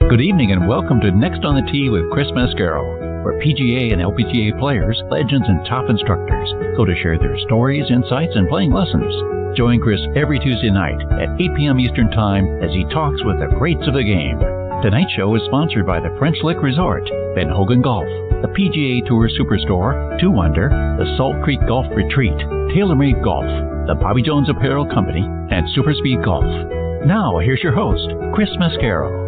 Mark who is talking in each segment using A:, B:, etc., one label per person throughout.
A: Good evening and welcome to Next on the Tee with Chris Mascaro, where PGA and LPGA players, legends, and top instructors go to share their stories, insights, and playing lessons. Join Chris every Tuesday night at 8 p.m. Eastern Time as he talks with the greats of the game. Tonight's show is sponsored by the French Lick Resort, Ben Hogan Golf, the PGA Tour Superstore, 2 Wonder, the Salt Creek Golf Retreat, TaylorMade Golf, the Bobby Jones Apparel Company, and Superspeed Golf. Now, here's your host, Chris Mascaro.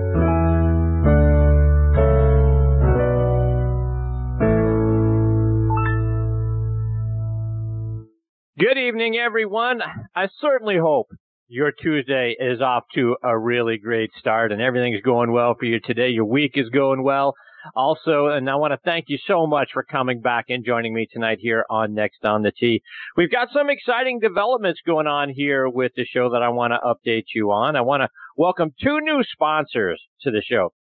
B: Good evening, everyone. I certainly hope your Tuesday is off to a really great start and everything's going well for you today. Your week is going well. Also, and I want to thank you so much for coming back and joining me tonight here on Next on the Tee. We've got some exciting developments going on here with the show that I want to update you on. I want to welcome 2 new sponsors to the show.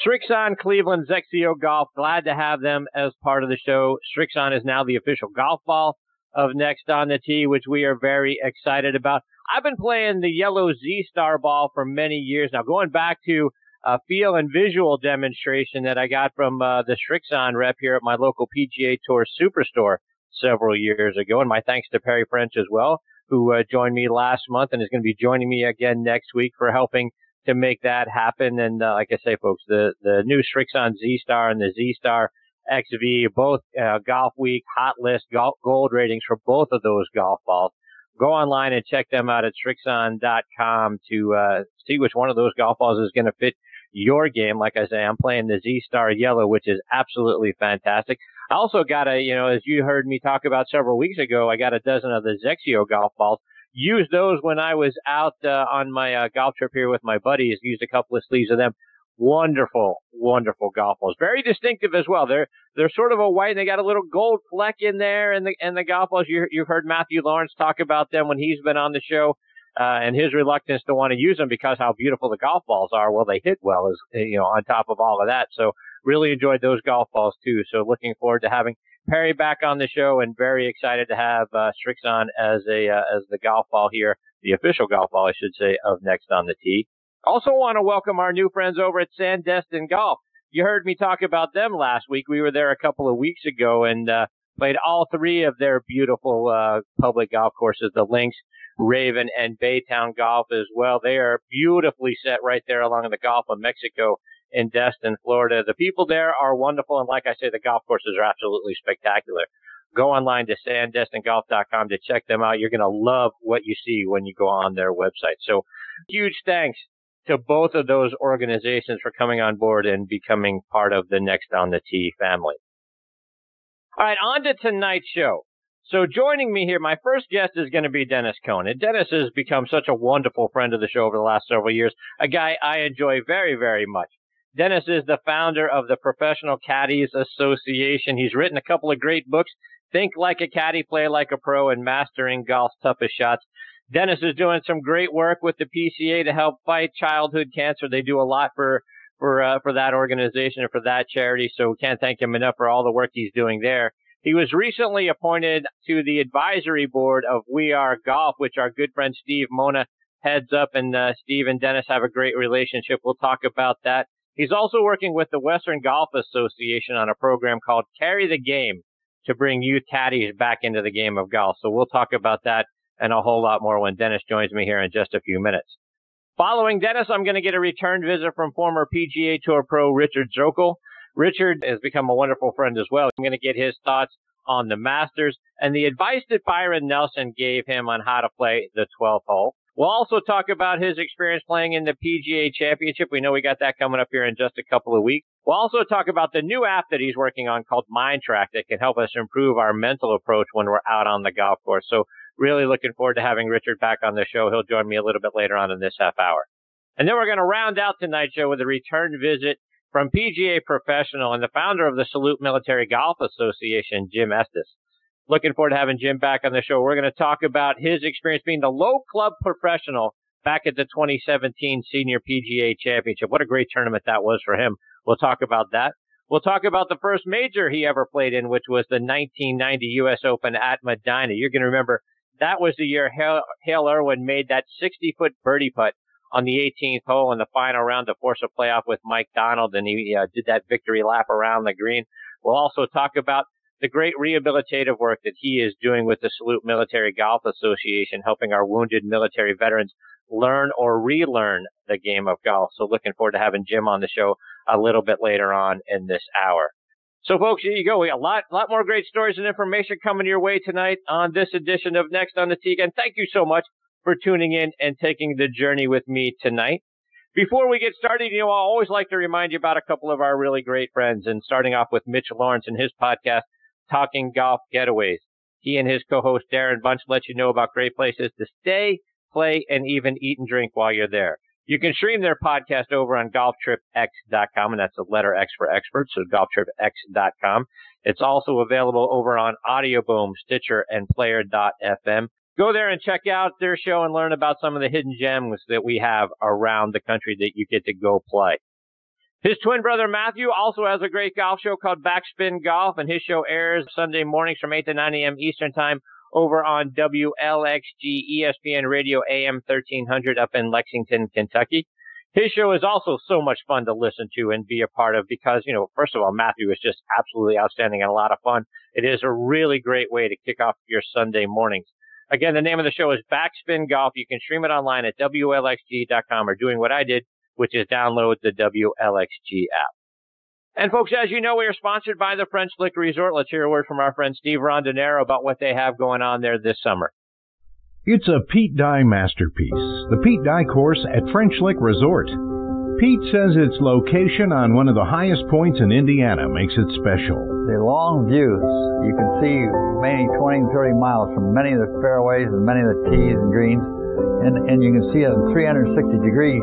B: Srixon Cleveland Zexio Golf. Glad to have them as part of the show. Srixon is now the official golf ball of Next on the Tee, which we are very excited about. I've been playing the yellow Z-Star ball for many years now, going back to a feel and visual demonstration that I got from the Srixon rep here at my local PGA Tour Superstore several years ago. And my thanks to Perry French as well, who joined me last month and is going to be joining me again next week for helping to make that happen. And like I say, folks, the new Srixon Z-Star and the Z-Star XV, both Golf Week, Hot List, gold ratings for both of those golf balls. Go online and check them out at Srixon.com to see which one of those golf balls is going to fit your game. Like I say, I'm playing the Z-Star Yellow, which is absolutely fantastic. I also got as you heard me talk about several weeks ago, I got a dozen of the Zexio golf balls. Used those when I was out on my golf trip here with my buddies. Used a couple of sleeves of them. Wonderful, wonderful golf balls. Very distinctive as well. They're sort of a white, and they got a little gold fleck in there. And the golf balls, you've heard Matthew Lawrence talk about them when he's been on the show, and his reluctance to want to use them because how beautiful the golf balls are. Well, they hit well, on top of all of that. So really enjoyed those golf balls too. So looking forward to having Perry back on the show, and very excited to have Srixon as the golf ball here, the official golf ball, I should say, of Next on the Tee. Also want to welcome our new friends over at Sandestin Golf. You heard me talk about them last week. We were there a couple of weeks ago and played all 3 of their beautiful public golf courses, the Links, Raven, and Baytown Golf as well. They are beautifully set right there along the Gulf of Mexico in Destin, Florida. The people there are wonderful, and like I say, the golf courses are absolutely spectacular. Go online to sandestingolf.com to check them out. You're going to love what you see when you go on their website. So huge thanks to both of those organizations for coming on board and becoming part of the Next on the Tee family. All right, on to tonight's show. So joining me here, my first guest is going to be Dennis Cohn. And Dennis has become such a wonderful friend of the show over the last several years, a guy I enjoy very, very much. Dennis is the founder of the Professional Caddies Association. He's written a couple of great books, Think Like a Caddy, Play Like a Pro, and Mastering Golf's Toughest Shots. Dennis is doing some great work with the PCA to help fight childhood cancer. They do a lot for that organization and for that charity, so we can't thank him enough for all the work he's doing there. He was recently appointed to the advisory board of We Are Golf, which our good friend Steve Mona heads up, and Steve and Dennis have a great relationship. We'll talk about that. He's also working with the Western Golf Association on a program called Carry the Game to bring youth caddies back into the game of golf. So we'll talk about that and a whole lot more when Dennis joins me here in just a few minutes. Following Dennis, I'm going to get a return visit from former PGA Tour pro Richard Zokol. Richard has become a wonderful friend as well. I'm going to get his thoughts on the Masters and the advice that Byron Nelson gave him on how to play the 12th hole. We'll also talk about his experience playing in the PGA Championship. We know we got that coming up here in just a couple of weeks. We'll also talk about the new app that he's working on called Mind Track that can help us improve our mental approach when we're out on the golf course. So really looking forward to having Richard back on the show. He'll join me a little bit later on in this half hour. And then we're going to round out tonight's show with a return visit from PGA Professional and the founder of the Salute Military Golf Association, Jim Estes. Looking forward to having Jim back on the show. We're going to talk about his experience being the low club professional back at the 2017 Senior PGA Championship. What a great tournament that was for him. We'll talk about that. We'll talk about the first major he ever played in, which was the 1990 U.S. Open at Medina. You're going to remember that was the year Hale Irwin made that 60-foot birdie putt on the 18th hole in the final round to force a playoff with Mike Donald, and he did that victory lap around the green. We'll also talk about the great rehabilitative work that he is doing with the Salute Military Golf Association, helping our wounded military veterans learn or relearn the game of golf. So looking forward to having Jim on the show a little bit later on in this hour. So, folks, here you go. We got a lot more great stories and information coming your way tonight on this edition of Next on the Tee. And thank you so much for tuning in and taking the journey with me tonight. Before we get started, I always like to remind you about a couple of our really great friends, and starting off with Mitch Lawrence and his podcast, Talking Golf Getaways. He and his co-host Darren Bunch let you know about great places to stay, play, and even eat and drink while you're there. You can stream their podcast over on golftripx.com, and that's the letter X for expert, so golftripx.com. It's also available over on Audio Boom, Stitcher, and Player.fm. Go there and check out their show and learn about some of the hidden gems that we have around the country that you get to go play. His twin brother Matthew also has a great golf show called Backspin Golf, and his show airs Sunday mornings from 8 to 9 a.m. Eastern Time over on WLXG ESPN Radio AM 1300 up in Lexington, Kentucky. His show is also so much fun to listen to and be a part of because, first of all, Matthew is just absolutely outstanding and a lot of fun. It is a really great way to kick off your Sunday mornings. Again, the name of the show is Backspin Golf. You can stream it online at WLXG.com or doing what I did, which is download the WLXG app. And folks, as you know, we are sponsored by the French Lick Resort. Let's hear a word from our friend Steve Rondinero about what they have going on there this summer.
C: It's a Pete Dye masterpiece, the Pete Dye course at French Lick Resort. Pete says its location on one of the highest points in Indiana makes it special.
D: The long views, you can see many 20 and 30 miles from many of the fairways and many of the tees and greens, and you can see it in 360 degrees.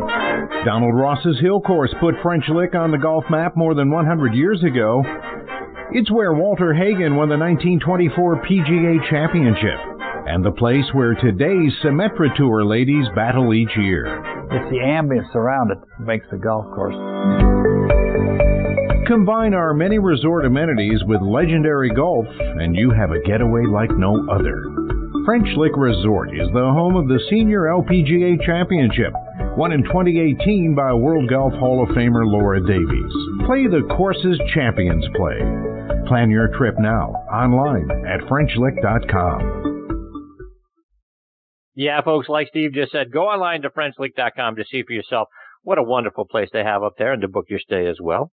C: Donald Ross's Hill Course put French Lick on the golf map more than 100 years ago. It's where Walter Hagen won the 1924 PGA Championship, and the place where today's Symetra Tour ladies battle each year.
D: It's the ambience around it that makes the golf course.
C: Combine our many resort amenities with legendary golf, and you have a getaway like no other. French Lick Resort is the home of the Senior LPGA Championship, won in 2018 by World Golf Hall of Famer Laura Davies. Play the courses champions play. Plan your trip now, online at FrenchLick.com.
B: Yeah, folks, like Steve just said, go online to FrenchLick.com to see for yourself what a wonderful place they have up there and to book your stay as well.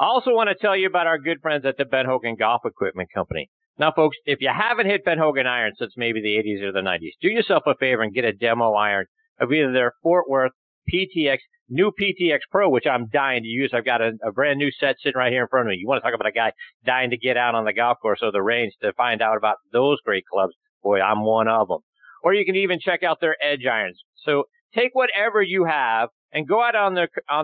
B: I also want to tell you about our good friends at the Ben Hogan Golf Equipment Company. Now, folks, if you haven't hit Ben Hogan irons since maybe the 80s or the 90s, do yourself a favor and get a demo iron of either their Fort Worth PTX, new PTX Pro, which I'm dying to use. I've got a brand new set sitting right here in front of me. You want to talk about a guy dying to get out on the golf course or the range to find out about those great clubs. Boy, I'm one of them. Or you can even check out their edge irons. So take whatever you have and go out on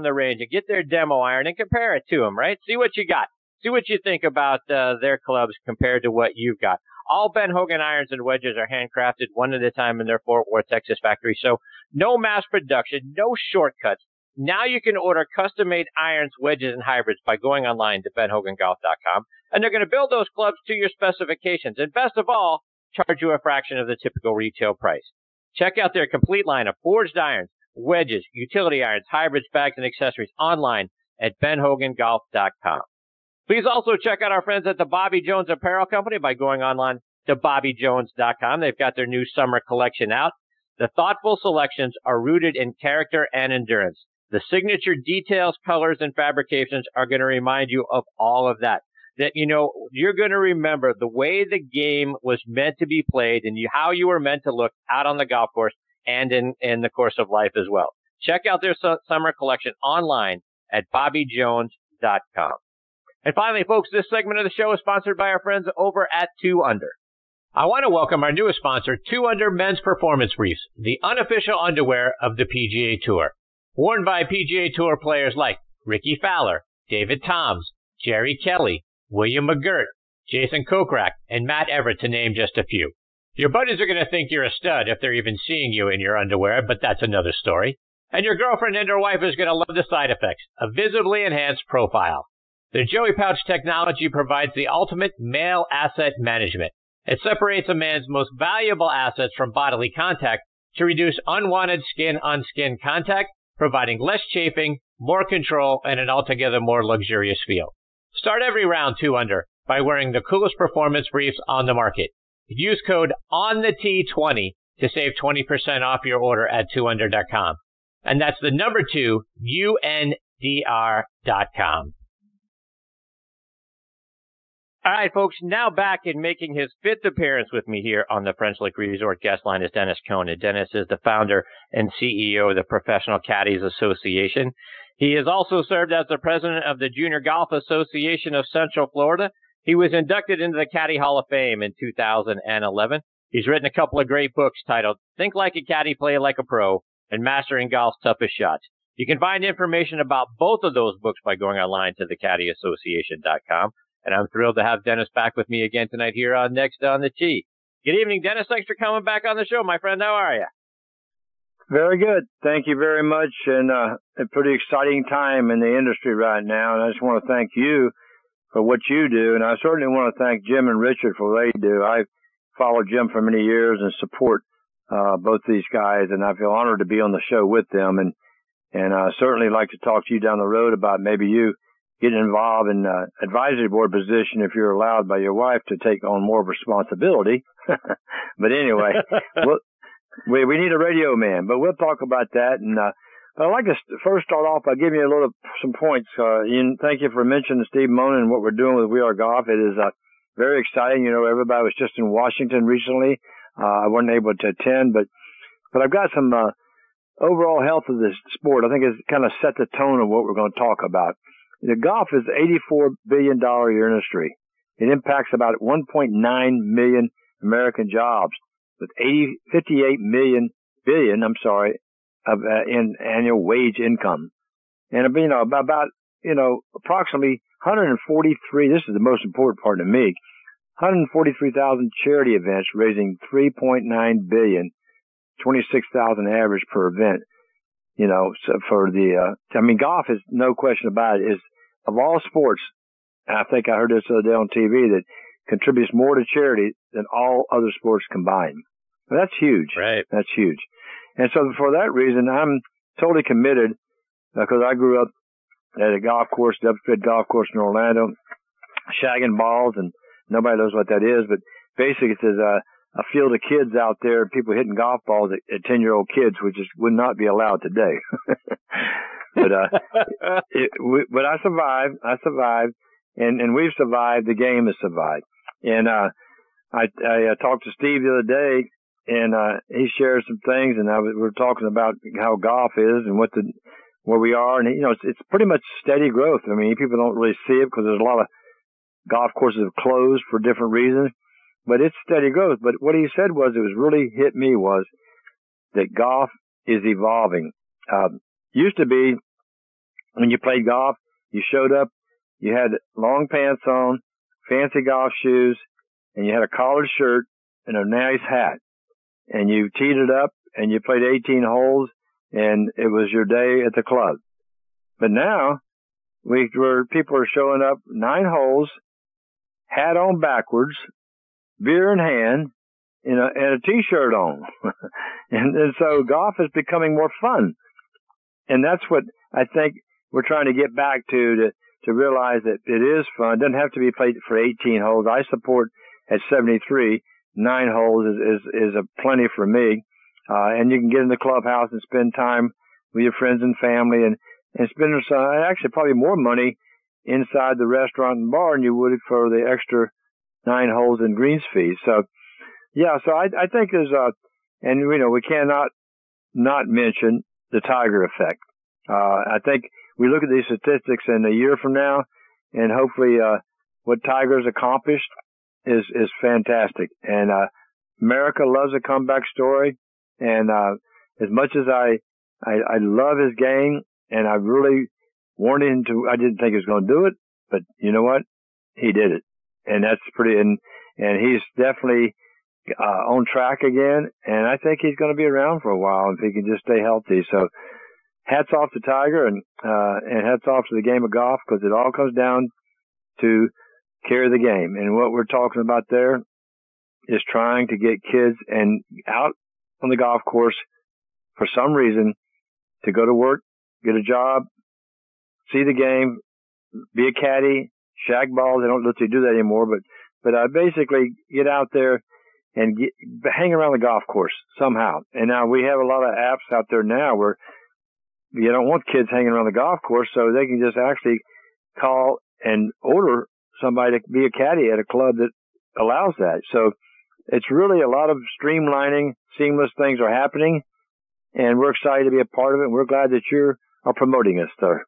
B: the range and get their demo iron and compare it to them, right? See what you got. See what you think about their clubs compared to what you've got. All Ben Hogan irons and wedges are handcrafted one at a time in their Fort Worth, Texas factory. So no mass production, no shortcuts. Now you can order custom-made irons, wedges, and hybrids by going online to benhogangolf.com. And they're going to build those clubs to your specifications. And best of all, charge you a fraction of the typical retail price. Check out their complete line of forged irons, wedges, utility irons, hybrids, bags, and accessories online at benhogangolf.com. Please also check out our friends at the Bobby Jones Apparel Company by going online to bobbyjones.com. They've got their new summer collection out. The thoughtful selections are rooted in character and endurance. The signature details, colors, and fabrications are going to remind you of all of that. That, you're going to remember the way the game was meant to be played and how you were meant to look out on the golf course and in the course of life as well. Check out their summer collection online at bobbyjones.com. And finally, folks, this segment of the show is sponsored by our friends over at 2 Under. I want to welcome our newest sponsor, 2 Under Men's Performance Briefs, the unofficial underwear of the PGA Tour. Worn by PGA Tour players like Ricky Fowler, David Toms, Jerry Kelly, William McGirt, Jason Kokrak, and Matt Everett, to name just a few. Your buddies are going to think you're a stud if they're even seeing you in your underwear, but that's another story. And your girlfriend and her wife is going to love the side effects, a visibly enhanced profile. The Joey Pouch technology provides the ultimate male asset management. It separates a man's most valuable assets from bodily contact to reduce unwanted skin-on-skin contact, providing less chafing, more control, and an altogether more luxurious feel. Start every round 2 under by wearing the coolest performance briefs on the market. Use code ONTHET20 to save 20% off your order at 2under.com. And that's the number 2, UNDR.com. All right, folks, now back in making his 5th appearance with me here on the French Lick Resort guest line is Dennis Koenig. Dennis is the founder and CEO of the Professional Caddies Association. He has also served as the president of the Junior Golf Association of Central Florida. He was inducted into the Caddy Hall of Fame in 2011. He's written a couple of great books titled Think Like a Caddy, Play Like a Pro, and Mastering Golf's Toughest Shots. You can find information about both of those books by going online to thecaddieassociation.com. And I'm thrilled to have Dennis back with me again tonight here on Next on the Tee. Good evening, Dennis. Thanks for coming back on the show, my friend. How are you?
E: Very good. Thank you very much. And a pretty exciting time in the industry right now. And I just want to thank you for what you do. And I certainly want to thank Jim and Richard for what they do. I've followed Jim for many years and support both these guys. And I feel honored to be on the show with them. And I certainly like to talk to you down the road about maybe you getting involved in advisory board position if you're allowed by your wife to take on more responsibility. But anyway, we need a radio man, but we'll talk about that. And I'd like to first start off by giving you some points. Thank you for mentioning Steve Mona and what we're doing with We Are Golf. It is very exciting. You know, everybody was just in Washington recently. I wasn't able to attend, but I've got some overall health of this sport. I think it's kind of set the tone of what we're going to talk about. The golf is an $84 billion a year industry. It impacts about 1.9 million American jobs with 58 billion in annual wage income. And, approximately 143, this is the most important part to me, 143,000 charity events raising $3.9 billion, 26,000 average per event. You know, so for golf is no question about it, is of all sports, and I think I heard this the other day on TV, that contributes more to charity than all other sports combined. Well, that's huge.
B: Right.
E: That's huge. And so for that reason, I'm totally committed because I grew up at a golf course, the Upfit Golf Course in Orlando, shagging balls, and nobody knows what that is, but basically it's a field of kids out there, people hitting golf balls at 10-year-old kids, which would not be allowed today. But I survived, and we've survived. The game has survived. And I talked to Steve the other day, and he shared some things, and we were talking about how golf is and where we are, and it's pretty much steady growth. I mean, people don't really see it because there's a lot of golf courses have closed for different reasons. But it's steady growth. But what he said was, it was really hit me was that golf is evolving. Used to be when you played golf, you showed up, you had long pants on, fancy golf shoes, and you had a collared shirt and a nice hat. And you teed it up and you played 18 holes and it was your day at the club. But now people are showing up 9 holes, hat on backwards, beer in hand, and a t-shirt on. and so golf is becoming more fun. And that's what I think we're trying to get back to realize that it is fun. It doesn't have to be played for 18 holes. I support at 73, 9 holes is a plenty for me. And you can get in the clubhouse and spend time with your friends and family and spend actually probably more money inside the restaurant and bar than you would for the extra 9 holes in greens fees. So, yeah, so I think there's and we cannot not mention the Tiger effect. I think we look at these statistics in a year from now, and hopefully what Tiger's accomplished is fantastic. And America loves a comeback story. And as much as I love his game, and I really wanted him to, I didn't think he was going to do it, but you know what? He did it. And that's pretty, and he's definitely on track again. And I think he's going to be around for a while if he can just stay healthy. So hats off to Tiger and hats off to the game of golf, because it all comes down to carry the game. And what we're talking about there is trying to get kids and out on the golf course for some reason to go to work, get a job, see the game, be a caddy, shag balls. They don't let you do that anymore, but basically get out there and hang around the golf course somehow. And now we have a lot of apps out there now where you don't want kids hanging around the golf course, so they can just actually call and order somebody to be a caddy at a club that allows that. So it's really a lot of streamlining, seamless things are happening, and we're excited to be a part of it, and we're glad that you are promoting us, sir.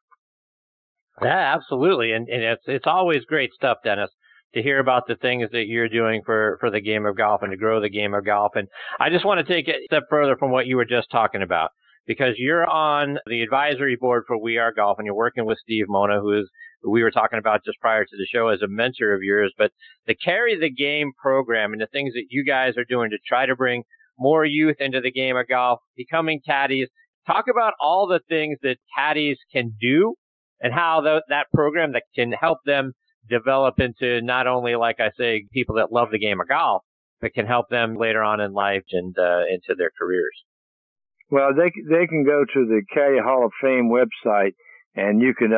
B: Yeah, absolutely. And it's always great stuff, Dennis, to hear about the things that you're doing for the game of golf and to grow the game of golf. And I just want to take it a step further from what you were just talking about, because you're on the advisory board for We Are Golf, and you're working with Steve Mona, who we were talking about just prior to the show as a mentor of yours. But the Carry the Game program and the things that you guys are doing to try to bring more youth into the game of golf, becoming caddies. Talk about all the things that caddies can do and how that program that can help them develop into not only, like I say, people that love the game of golf, but can help them later on in life and into their careers.
E: Well, they can go to the Caddy Hall of Fame website, and you can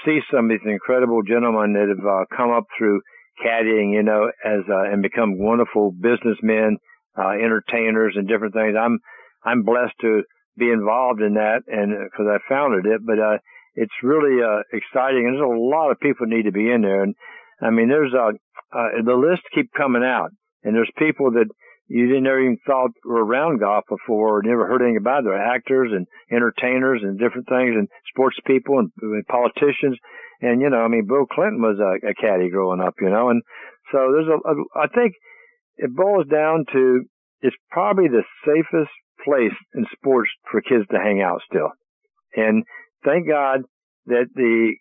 E: see some of these incredible gentlemen that have come up through caddying, and become wonderful businessmen, entertainers, and different things. I'm blessed to be involved in that, and because I founded it, but it's really exciting, and there's a lot of people need to be in there. And I mean, there's the list keep coming out, and there's people that you never even thought were around golf before, or never heard anything about it. They're actors and entertainers and different things, and sports people and politicians. And Bill Clinton was a caddy growing up, and so there's I think it boils down to it's probably the safest place in sports for kids to hang out still. And thank God that the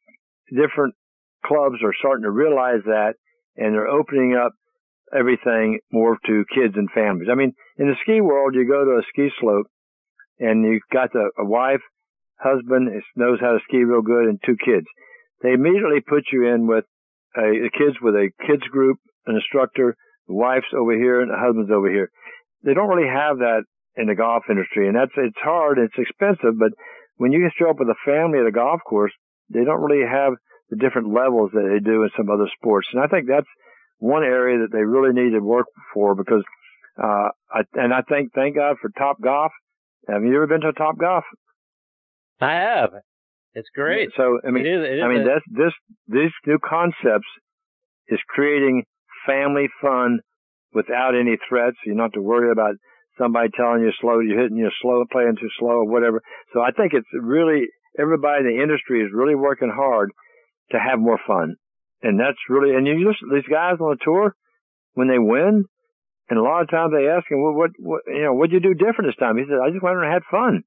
E: different clubs are starting to realize that, and they're opening up everything more to kids and families. I mean, in the ski world, you go to a ski slope, and you've got a wife, husband, knows how to ski real good, and 2 kids. They immediately put you in with the kids with a kids group, an instructor, the wife's over here, and the husband's over here. They don't really have that in the golf industry, and it's hard, it's expensive, but when you show up with a family at a golf course, they don't really have the different levels that they do in some other sports. And I think that's one area that they really need to work for, because I think, thank God for Top Golf. Have you ever been to Top Golf?
B: I have. It's great.
E: So I mean, these new concepts is creating family fun without any threats. You don't have to worry about somebody telling you slow, you're hitting you slow, playing too slow, or whatever. So I think it's really, everybody in the industry is really working hard to have more fun. And that's really, and you listen to these guys on the tour when they win, and a lot of times they ask him, well, what'd you do different this time? He said, I just went and had fun.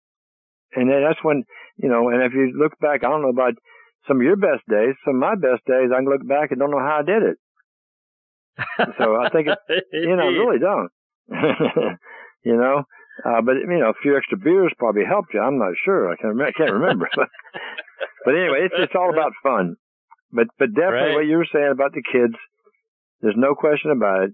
E: And then that's when, and if you look back, I don't know about some of your best days, some of my best days, I can look back and don't know how I did it. So I think it's, really don't. But a few extra beers probably helped you. I'm not sure. I can't remember. But anyway, it's all about fun. But definitely What you were saying about the kids, there's no question about it.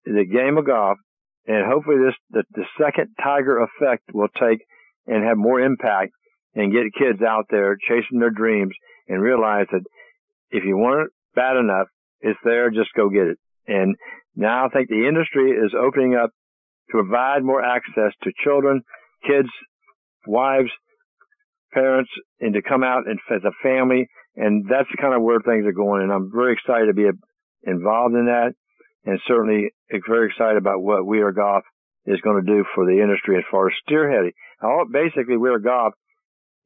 E: The game of golf, and hopefully the second Tiger effect will take and have more impact and get kids out there chasing their dreams and realize that if you want it bad enough, it's there, just go get it. And now I think the industry is opening up to provide more access to children, kids, wives, parents, and to come out and as a family. And that's kind of where things are going. And I'm very excited to be involved in that. And certainly very excited about what We Are Golf is going to do for the industry as far as steerheading. Basically, We Are Golf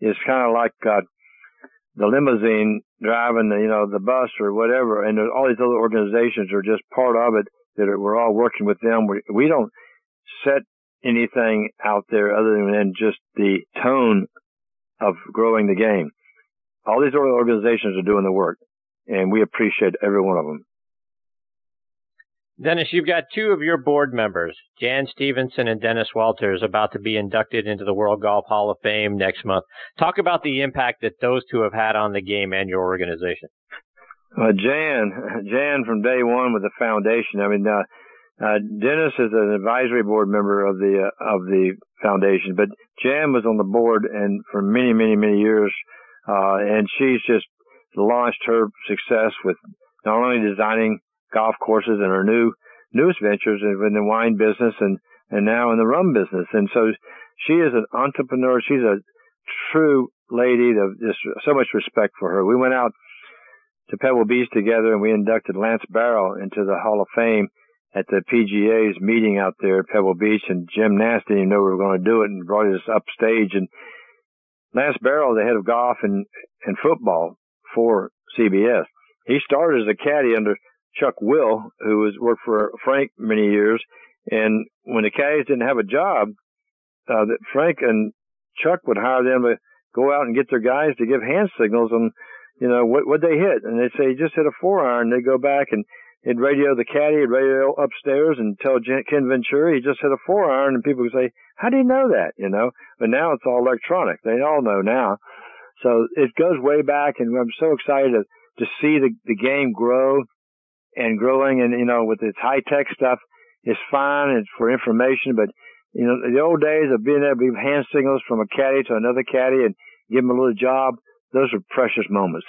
E: is kind of like the limousine driving the bus or whatever. And all these other organizations are just part of it we're all working with them. We don't set anything out there other than just the tone of growing the game. All these other organizations are doing the work, and we appreciate every one of them.
B: Dennis, you've got 2 of your board members, Jan Stevenson and Dennis Walters, about to be inducted into the World Golf Hall of Fame next month. Talk about the impact that those 2 have had on the game and your organization.
E: Jan from day one with the foundation. I mean, Dennis is an advisory board member of the foundation, but Jan was on the board and for many, many, many years, and she's just launched her success with not only designing golf courses and her newest ventures in the wine business and now in the rum business. And so she is an entrepreneur. She's a true lady. Just so much respect for her. We went out to Pebble Beach together and we inducted Lance Barrow into the Hall of Fame at the PGA's meeting out there at Pebble Beach, and Jim Nance didn't even know we were going to do it and brought us upstage. And Lance Barrow, the head of golf and football for CBS, he started as a caddy under Chuck Will, who worked for Frank many years. And when the caddies didn't have a job, Frank and Chuck would hire them to go out and get their guys to give hand signals on, what they hit. And they'd say, just hit a 4-iron. They'd go back and he'd radio the caddy, he'd radio upstairs and tell Ken Venturi he just hit a 4-iron. And people would say, how do you know that? But now it's all electronic. They all know now. So it goes way back, and I'm so excited to see the game grow and growing. And, with its high-tech stuff, it's fine. It's for information. But, the old days of being able to give hand signals from a caddy to another caddy and give them a little job, those are precious moments.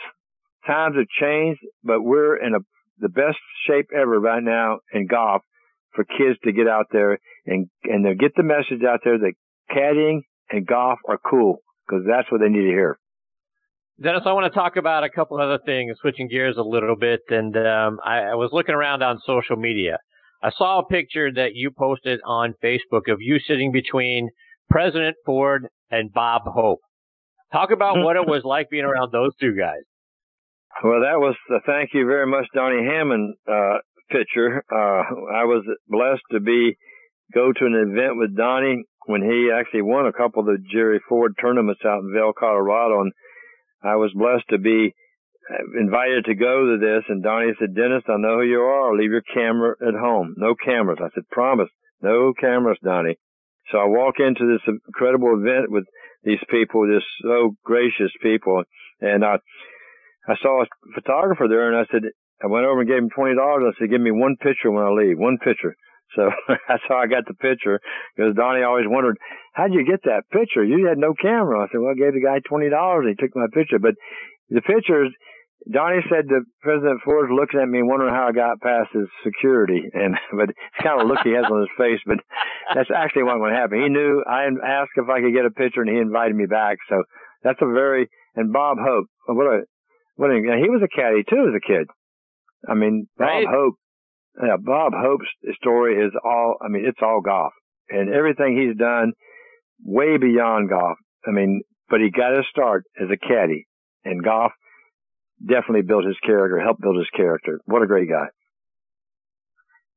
E: Times have changed, but we're in the best shape ever right now in golf for kids to get out there and to get the message out there that caddying and golf are cool, because that's what they need to hear.
B: Dennis, I want to talk about a couple other things, switching gears a little bit. And I was looking around on social media. I saw a picture that you posted on Facebook of you sitting between President Ford and Bob Hope. Talk about what it was like being around those two guys.
E: Well, that was the thank you very much, Donnie Hammond picture. I was blessed to go to an event with Donnie when he actually won a couple of the Jerry Ford tournaments out in Vail, Colorado. And I was blessed to be invited to go to this. And Donnie said, Dennis, I know who you are. Leave your camera at home. No cameras. I said, promise. No cameras, Donnie. So I walk into this incredible event with these people, just so gracious people. And I saw a photographer there, and I went over and gave him $20. I said, give me one picture when I leave, one picture. So that's how I got the picture, because Donnie always wondered, how'd you get that picture? You had no camera. I said, well, I gave the guy $20 and he took my picture. But the pictures, Donnie said that President Ford was looking at me and wondering how I got past his security. But it's kind of a look he has on his face, but that's actually what would happen. He knew I asked if I could get a picture and he invited me back. So that's and Bob Hope, he was a caddy too as a kid. I mean,
B: right.
E: Bob Hope's story is it's all golf, and everything he's done way beyond golf. But he got his start as a caddy, and golf definitely built his character, helped build his character. What a great guy.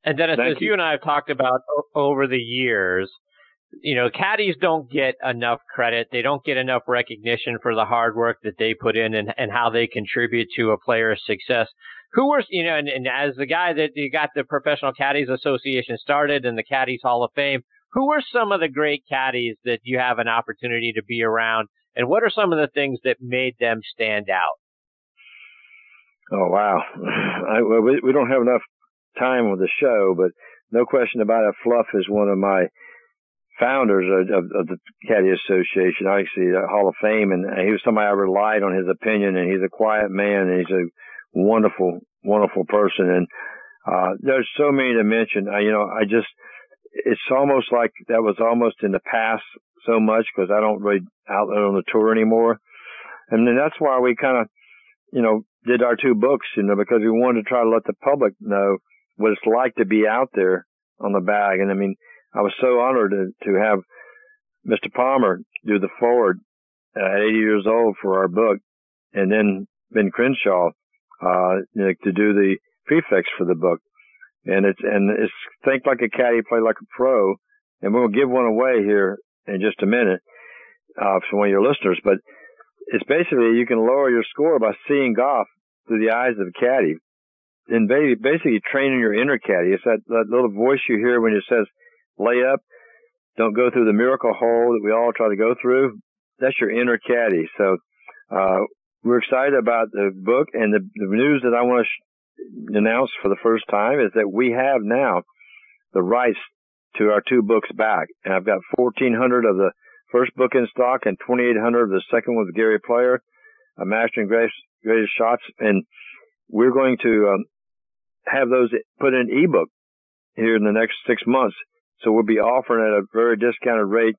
B: And Dennis, as you and I have talked about over the years, caddies don't get enough credit. They don't get enough recognition for the hard work that they put in and how they contribute to a player's success. Who were, and as the guy that you got the Professional Caddies Association started and the Caddies Hall of Fame, who were some of the great caddies that you have an opportunity to be around, and what are some of the things that made them stand out?
E: Oh, wow. We don't have enough time with the show, but no question about it, Fluff is one of my founders of the Caddy Association, obviously the Hall of Fame, and he was somebody I relied on his opinion, and he's a quiet man, and he's a wonderful, wonderful person. And there's so many to mention. It's almost like that was almost in the past so much, because I don't really out on the tour anymore. And then that's why we kind of, did our two books, because we wanted to try to let the public know what it's like to be out there on the bag. And I was so honored to have Mr. Palmer do the foreword at 80 years old for our book, and then Ben Crenshaw to do the prefix for the book. And it's think like a caddy, play like a pro. And we'll give one away here in just a minute for one of your listeners. But it's basically you can lower your score by seeing golf through the eyes of a caddy, and basically training your inner caddy. It's that little voice you hear when it says, lay up, don't go through the miracle hole that we all try to go through. That's your inner caddy. So we're excited about the book, and the news that I want to announce for the first time is that we have now the rights to our 2 books back. And I've got 1,400 of the first book in stock and 2,800 of the second one with Gary Player, Mastering Greatest Shots. And we're going to have those put in ebook here in the next 6 months. So we'll be offering at a very discounted rate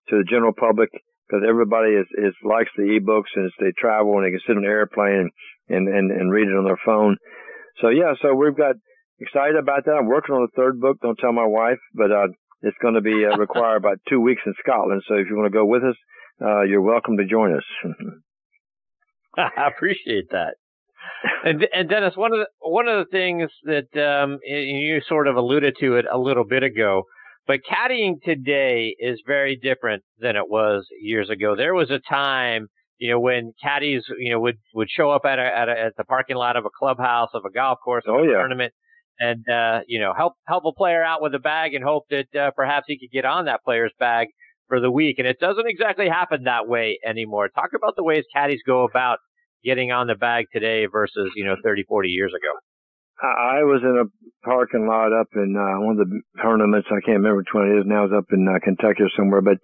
E: to the general public, because everybody likes the ebooks, and they travel and they can sit on an airplane and read it on their phone. So so we've got excited about that. I'm working on the 3rd book. Don't tell my wife, but it's going to be require about 2 weeks in Scotland. So if you want to go with us, you're welcome to join us.
B: I appreciate that. And Dennis, one of the things that you sort of alluded to it a little bit ago, but caddying today is very different than it was years ago. There was a time, when caddies, would show up at the parking lot of a clubhouse, of a golf course, of a tournament, and help a player out with a bag and hope that perhaps he could get on that player's bag for the week. And it doesn't exactly happen that way anymore. Talk about the ways caddies go about getting on the bag today versus 30, 40 years ago.
E: I was in a parking lot up in one of the tournaments. I can't remember which one it is now. It's up in Kentucky or somewhere. But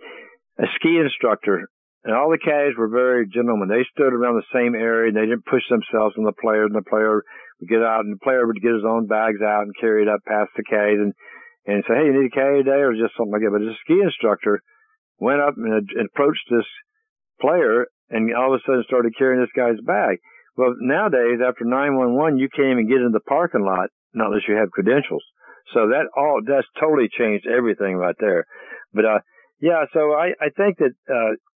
E: a ski instructor, and all the caddies were very gentlemen. They stood around the same area. They didn't push themselves on the player, and the player would get out, and the player would get his own bags out and carry it up past the caddies and say, "Hey, you need a caddy today?" or just something like that. But the ski instructor went up and approached this player, and all of a sudden started carrying this guy's bag. Well, nowadays, after 911, you can't even get in the parking lot, not unless you have credentials. So that's totally changed everything right there. But, so I think that,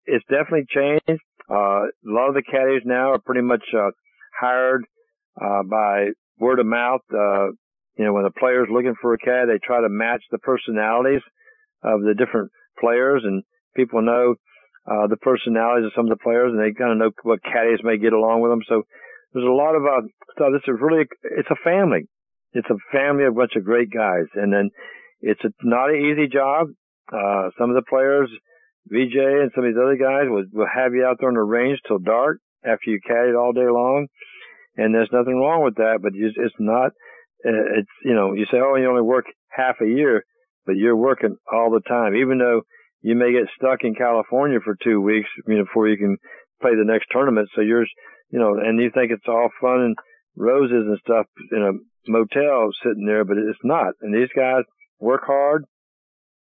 E: it's definitely changed. A lot of the caddies now are pretty much, hired, by word of mouth. When a player's looking for a caddy, they try to match the personalities of the different players, and people know the personalities of some of the players, and they kind of know what caddies may get along with them. So there's a lot of stuff. It's a family. It's a family of a bunch of great guys. And then it's not an easy job. Some of the players, VJ and some of these other guys will have you out there on the range till dark after you caddied all day long. And there's nothing wrong with that, but it's not, you say, oh, you only work half a year, but you're working all the time, even though you may get stuck in California for 2 weeks, before you can play the next tournament. So and you think it's all fun and roses and stuff in a motel sitting there, but it's not. And these guys work hard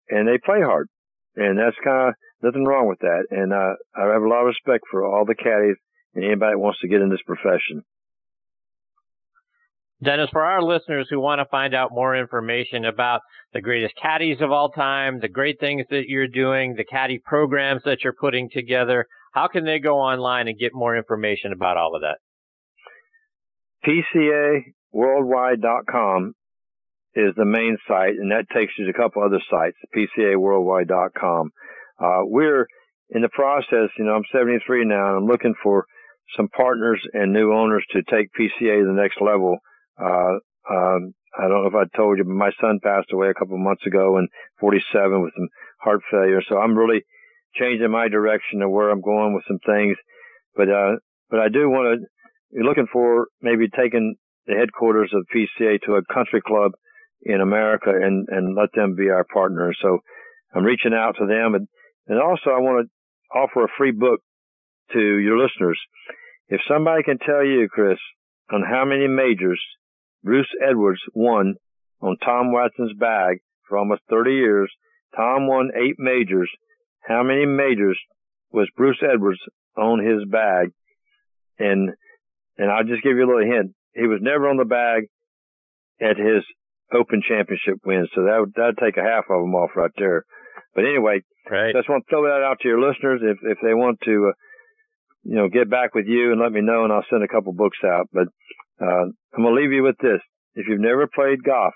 E: and they play hard. And that's kind of nothing wrong with that. And I have a lot of respect for all the caddies and anybody that wants to get in this profession.
B: Dennis, for our listeners who want to find out more information about the greatest caddies of all time, the great things that you're doing, the caddy programs that you're putting together, how can they go online and get more information about all of that?
E: PCAworldwide.com is the main site, and that takes you to a couple other sites, PCAworldwide.com. We're in the process, I'm 73 now, and I'm looking for some partners and new owners to take PCA to the next level. I don't know if I told you, but my son passed away a couple of months ago, and 47 with some heart failure. So I'm really changing my direction of where I'm going with some things. But I do want to, you're looking for maybe taking the headquarters of PCA to a country club in America and let them be our partner. So I'm reaching out to them. And also I want to offer a free book to your listeners. If somebody can tell you, Chris, on how many majors Bruce Edwards won on Tom Watson's bag for almost 30 years, Tom won 8 majors. How many majors was Bruce Edwards on his bag? And I'll just give you a little hint. He was never on the bag at his Open Championship wins, so that'd take a half of them off right there. But anyway,
B: right.
E: Just want to throw that out to your listeners if they want to, get back with you and let me know, and I'll send a couple books out. But I'm going to leave you with this. If you've never played golf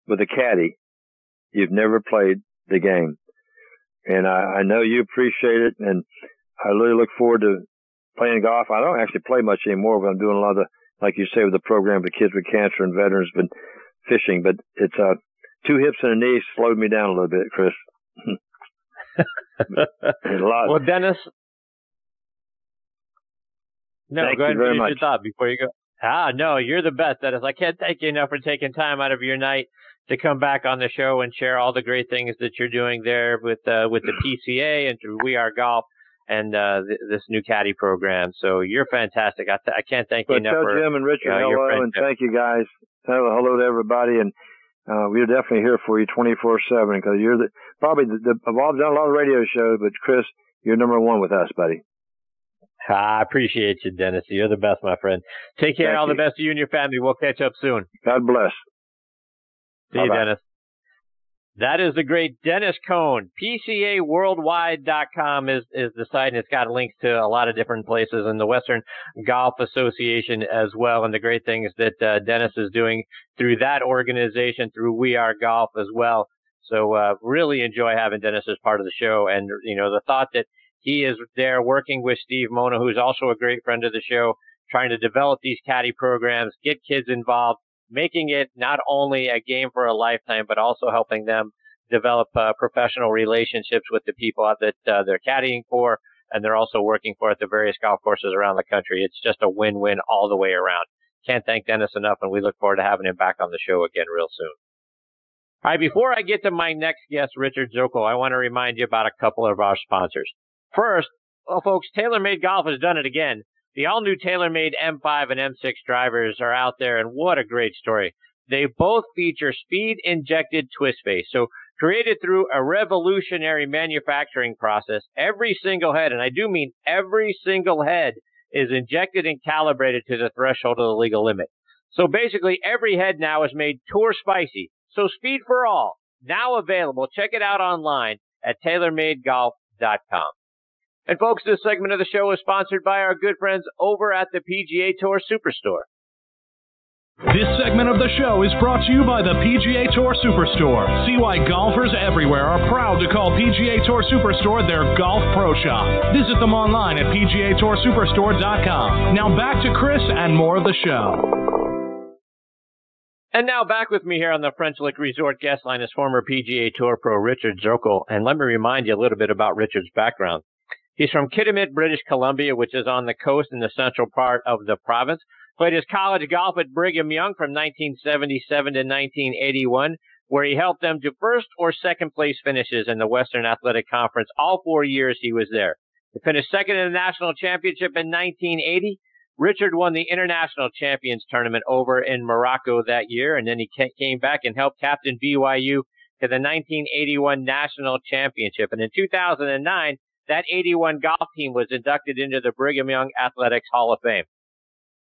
E: with a caddy, you've never played the game. And I know you appreciate it, and I really look forward to playing golf. I don't actually play much anymore, but I'm doing a lot of, like you say, with the program for kids with cancer and veterans, but fishing. But it's 2 hips and a knee slowed me down a little bit, Chris. A lot.
B: Well, Dennis. No,
E: thank
B: go ahead
E: you very
B: and finish
E: much.
B: your thought before you go. No, you're the best, Dennis. I can't thank you enough for taking time out of your night to come back on the show and share all the great things that you're doing there with the PCA and through We Are Golf and this new caddy program. So you're fantastic. I can't thank you enough.
E: Tell Jim and Richard hello, and thank you guys. Hello to everybody, and we're definitely here for you 24/7 because you're probably I've done a lot of radio shows, but Chris, you're number one with us, buddy.
B: I appreciate you, Dennis. You're the best, my friend. Take care. All the best to you and your family. We'll catch up soon.
E: God bless.
B: See you, Dennis. That is the great Dennis Cohn. PCAWorldwide.com is the site, and it's got links to a lot of different places in the Western Golf Association as well. And the great thing is that Dennis is doing through that organization, through We Are Golf as well. So really enjoy having Dennis as part of the show. And, you know, the thought that he is there working with Steve Mona, who's also a great friend of the show, trying to develop these caddy programs, get kids involved, making it not only a game for a lifetime, but also helping them develop professional relationships with the people that they're caddying for, and they're also working for at the various golf courses around the country. It's just a win-win all the way around. Can't thank Dennis enough, and we look forward to having him back on the show again real soon. All right, before I get to my next guest, Richard Zokol, I want to remind you about a couple of our sponsors. First, well, folks, TaylorMade Golf has done it again. The all-new TaylorMade M5 and M6 drivers are out there, and what a great story. They both feature speed-injected twist face. So created through a revolutionary manufacturing process, every single head, and I do mean every single head, is injected and calibrated to the threshold of the legal limit. So basically, every head now is made tour spicy. So speed for all, now available. Check it out online at TaylorMadeGolf.com. And folks, this segment of the show is sponsored by our good friends over at the PGA Tour Superstore.
F: This segment of the show is brought to you by the PGA Tour Superstore. See why golfers everywhere are proud to call PGA Tour Superstore their golf pro shop. Visit them online at PGATourSuperstore.com. Now back to Chris and more of the show.
B: And now back with me here on the French Lick Resort guest line is former PGA Tour pro Richard Zokol. And let me remind you a little bit about Richard's background. He's from Kitimat, British Columbia, which is on the coast in the central part of the province. Played his college golf at Brigham Young from 1977 to 1981, where he helped them to first or second place finishes in the Western Athletic Conference all 4 years he was there. He finished second in the national championship in 1980. Richard won the International Champions Tournament over in Morocco that year, and then he came back and helped captain BYU to the 1981 National Championship. And in 2009, that 81 golf team was inducted into the Brigham Young Athletics Hall of Fame.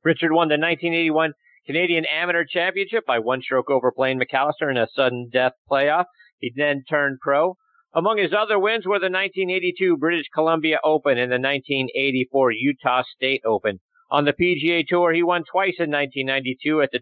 B: Richard won the 1981 Canadian Amateur Championship by one stroke over Blaine McAllister in a sudden death playoff. He then turned pro. Among his other wins were the 1982 British Columbia Open and the 1984 Utah State Open. On the PGA Tour, he won twice in 1992 at the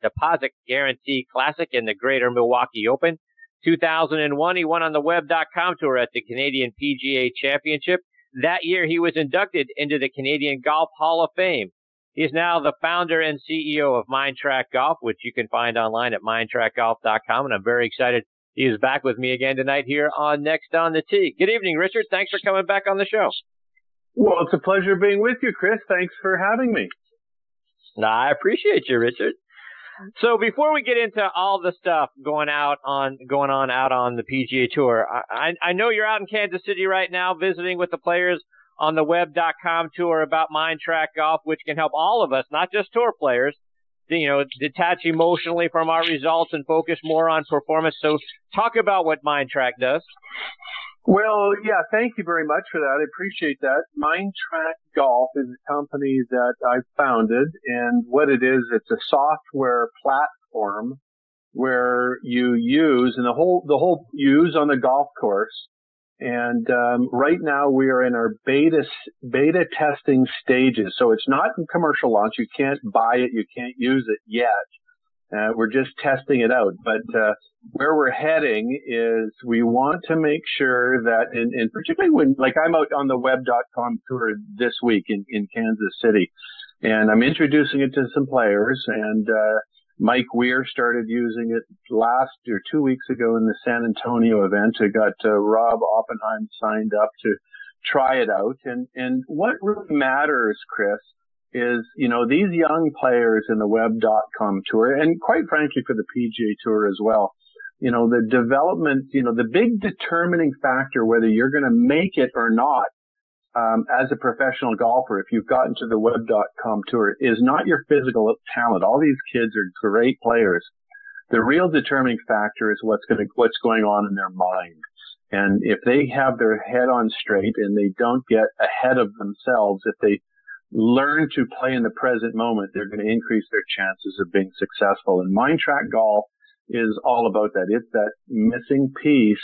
B: Deposit Guarantee Classic and the Greater Milwaukee Open. 2001, he won on the Web.com Tour at the Canadian PGA Championship. That year, he was inducted into the Canadian Golf Hall of Fame. He is now the founder and CEO of Mindtrack Golf, which you can find online at mindtrackgolf.com, and I'm very excited he is back with me again tonight here on Next on the Tee. Good evening, Richard. Thanks for coming back on the show.
G: Well, it's a pleasure being with you, Chris. Thanks for having me.
B: I appreciate you, Richard. So before we get into all the stuff going on out on the PGA Tour, I know you're out in Kansas City right now visiting with the players on the Web.com Tour about Mindtrack Golf, which can help all of us, not just tour players, detach emotionally from our results and focus more on performance. So talk about what Mindtrack does.
G: Well, yeah, thank you very much for that. I appreciate that. Mindtrack Golf is a company that I founded, and what it is, it's a software platform where you use, and the whole use on the golf course. And right now we are in our beta testing stages. So it's not in commercial launch. You can't buy it. You can't use it yet. We're just testing it out. But where we're heading is we want to make sure that, and particularly when, like, I'm out on the Web.com Tour this week in Kansas City, and I'm introducing it to some players, and Mike Weir started using it 2 weeks ago in the San Antonio event. I got Rob Oppenheim signed up to try it out. And what really matters, Chris, is, these young players in the web.com tour, and quite frankly for the PGA Tour as well, the development, the big determining factor whether you're going to make it or not as a professional golfer, if you've gotten to the web.com tour, is not your physical talent. All these kids are great players. The real determining factor is what's going on in their mind. And if they have their head on straight and they don't get ahead of themselves, if they learn to play in the present moment, they're going to increase their chances of being successful. And Mind Track Golf is all about that. It's that missing piece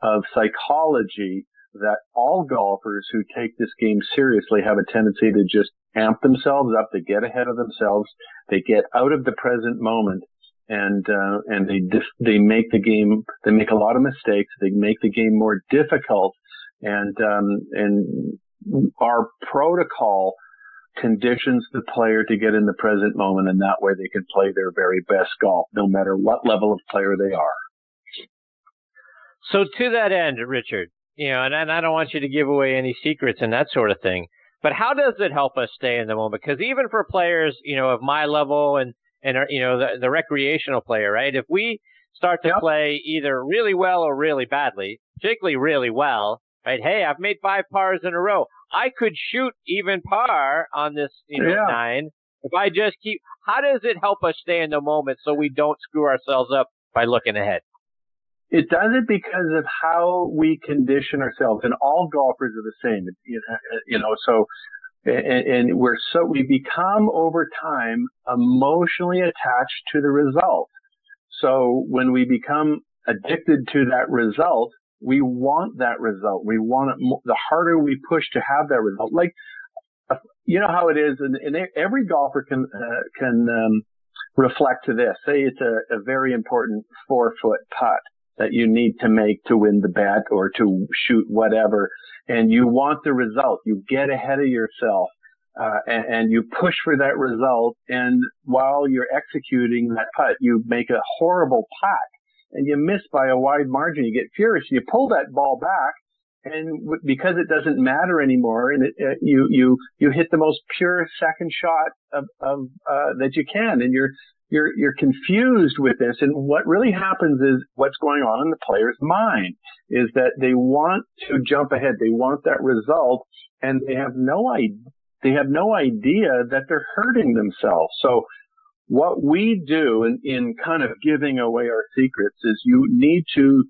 G: of psychology that all golfers who take this game seriously have a tendency to just amp themselves up, to get ahead of themselves. They get out of the present moment, and they make the game, they make a lot of mistakes. They make the game more difficult. And our protocol conditions the player to get in the present moment, and that way they can play their very best golf, no matter what level of player they are.
B: So to that end, Richard, and I don't want you to give away any secrets and that sort of thing, but how does it help us stay in the moment? Because even for players, of my level and the recreational player, right? If we start to play either really well or really badly, particularly really well, right? Hey, I've made 5 pars in a row. I could shoot even par on this, 9 if I just keep. How does it help us stay in the moment so we don't screw ourselves up by looking ahead?
G: It does it because of how we condition ourselves, and all golfers are the same. So, and we become over time emotionally attached to the result. So when we become addicted to that result, we want that result. We want it more, the harder we push to have that result. Like, how it is, and every golfer can reflect to this. Say it's a very important 4-foot putt that you need to make to win the bet or to shoot whatever, and you want the result. You get ahead of yourself, and you push for that result, and while you're executing that putt, you make a horrible putt, and you miss by a wide margin. You get furious, and you pull that ball back, and because it doesn't matter anymore, and you hit the most pure second shot of that you can, and you're confused with this. And what really happens is what's going on in the player's mind is that they want to jump ahead. They want that result, and they have no idea that they're hurting themselves. So what we do in kind of giving away our secrets is you need to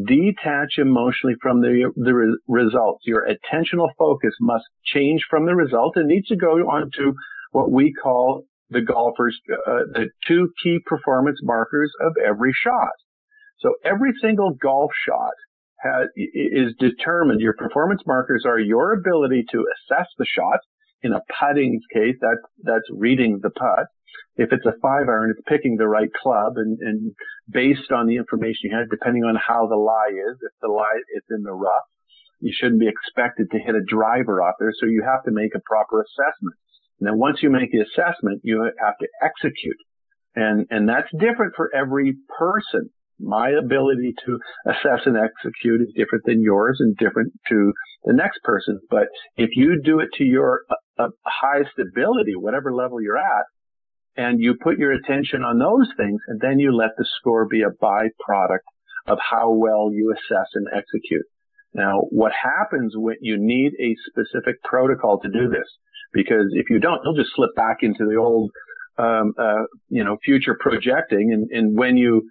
G: detach emotionally from the results. Your attentional focus must change from the result and needs to go on to what we call the golfer's, the 2 key performance markers of every shot. So every single golf shot is determined. Your performance markers are your ability to assess the shot. In a putting case, that's reading the putt. If it's a 5-iron, it's picking the right club, and based on the information you have, depending on how the lie is, if the lie is in the rough, you shouldn't be expected to hit a driver off there, so you have to make a proper assessment. And then once you make the assessment, you have to execute. And that's different for every person. My ability to assess and execute is different than yours and different to the next person. But if you do it to your highest ability, whatever level you're at, and you put your attention on those things, and then you let the score be a byproduct of how well you assess and execute. Now, what happens when you need a specific protocol to do this? Because if you don't, you'll just slip back into the old, future projecting. And when you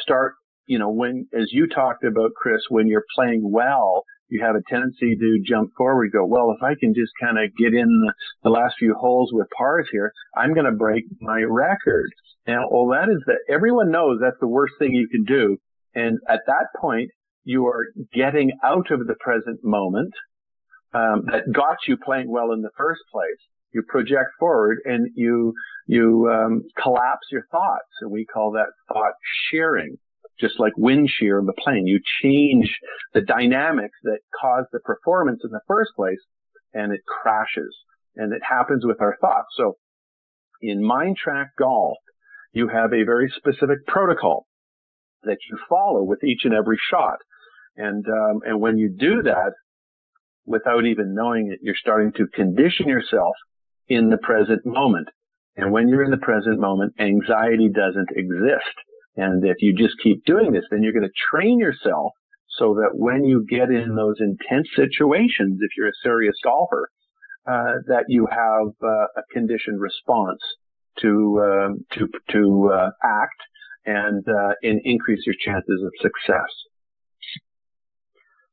G: start, as you talked about, Chris, when you're playing well, you have a tendency to jump forward, go, well, if I can just kind of get in the last few holes with pars here, I'm going to break my record. Now, everyone knows that's the worst thing you can do. And at that point, you are getting out of the present moment that got you playing well in the first place. You project forward and you collapse your thoughts. And we call that thought shearing. Just like wind shear in the plane, you change the dynamics that cause the performance in the first place, and it crashes. And it happens with our thoughts. So in Mind Track Golf, you have a very specific protocol that you follow with each and every shot. And when you do that, without even knowing it, you're starting to condition yourself in the present moment. And when you're in the present moment, anxiety doesn't exist. And if you just keep doing this, then you're going to train yourself so that when you get in those intense situations, if you're a serious golfer, that you have a conditioned response to act and increase your chances of success.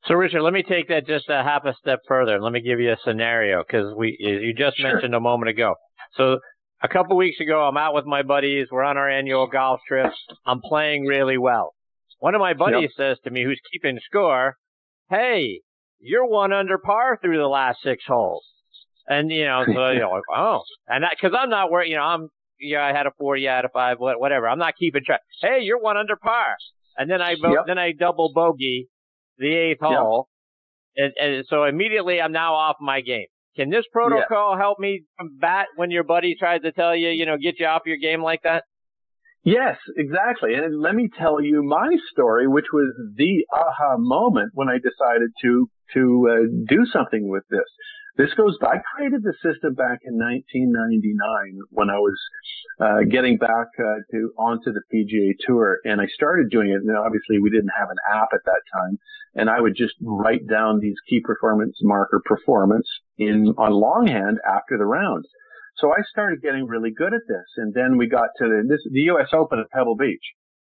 B: So, Richard, let me take that just a half a step further, and let me give you a scenario, because you just mentioned a moment ago. So, a couple weeks ago, I'm out with my buddies. We're on our annual golf trip. I'm playing really well. One of my buddies says to me, who's keeping score, "Hey, you're 1 under par through the last 6 holes." And, so, like, oh. And because I'm not worried, I had a 4, you had a 5, whatever. I'm not keeping track. Hey, you're 1 under par. And then I double bogey the 8th hole. And so immediately I'm now off my game. Can this protocol help me combat when your buddy tries to tell you, get you off your game like that?
G: Yes, exactly. And let me tell you my story, which was the aha moment when I decided to do something with this. This goes back. I created the system back in 1999 when I was getting back onto the PGA Tour, and I started doing it. Now, obviously, we didn't have an app at that time, and I would just write down these key performance marker performance on longhand after the rounds. So I started getting really good at this, and then we got to the U.S. Open at Pebble Beach,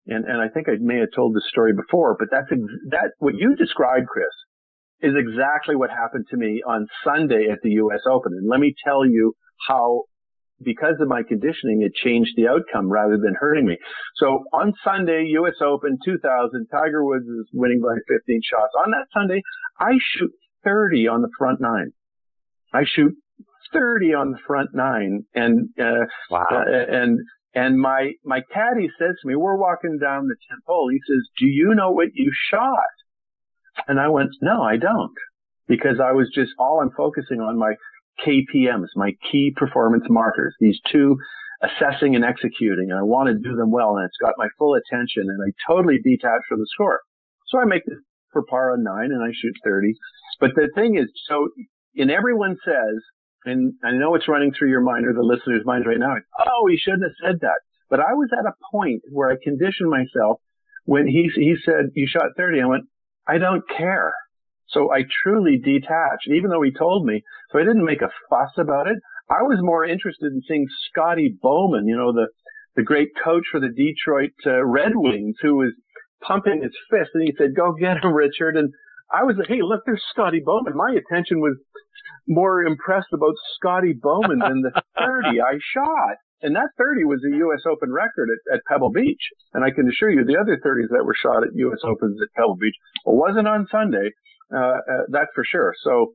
G: and I think I may have told this story before, but that's what you described, Chris, is exactly what happened to me on Sunday at the U.S. Open. And let me tell you how, because of my conditioning, it changed the outcome rather than hurting me. So on Sunday, U.S. Open 2000, Tiger Woods is winning by 15 shots. On that Sunday, I shoot 30 on the front 9. I shoot 30 on the front 9. And, and my caddy says to me, we're walking down the 10th hole. He says, "Do you know what you shot?" And I went, "No, I don't," because I was just I'm focusing on my KPMs, my key performance markers, these 2, assessing and executing, and I want to do them well, and it's got my full attention, and I totally detach from the score. So I make this for par on 9, and I shoot 30. But the thing is, and everyone says, and I know it's running through your mind or the listener's mind right now, "Oh, he shouldn't have said that." But I was at a point where I conditioned myself when he said, "You shot 30. I went, "I don't care." So I truly detached, even though he told me. So I didn't make a fuss about it. I was more interested in seeing Scotty Bowman, the great coach for the Detroit Red Wings, who was pumping his fist, and he said, "Go get him, Richard." And I was like, "Hey, look, there's Scotty Bowman." My attention was more impressed about Scotty Bowman than the 30 I shot. And that 30 was a U.S. Open record at Pebble Beach. And I can assure you the other 30s that were shot at U.S. Opens at Pebble Beach wasn't on Sunday. That's for sure. So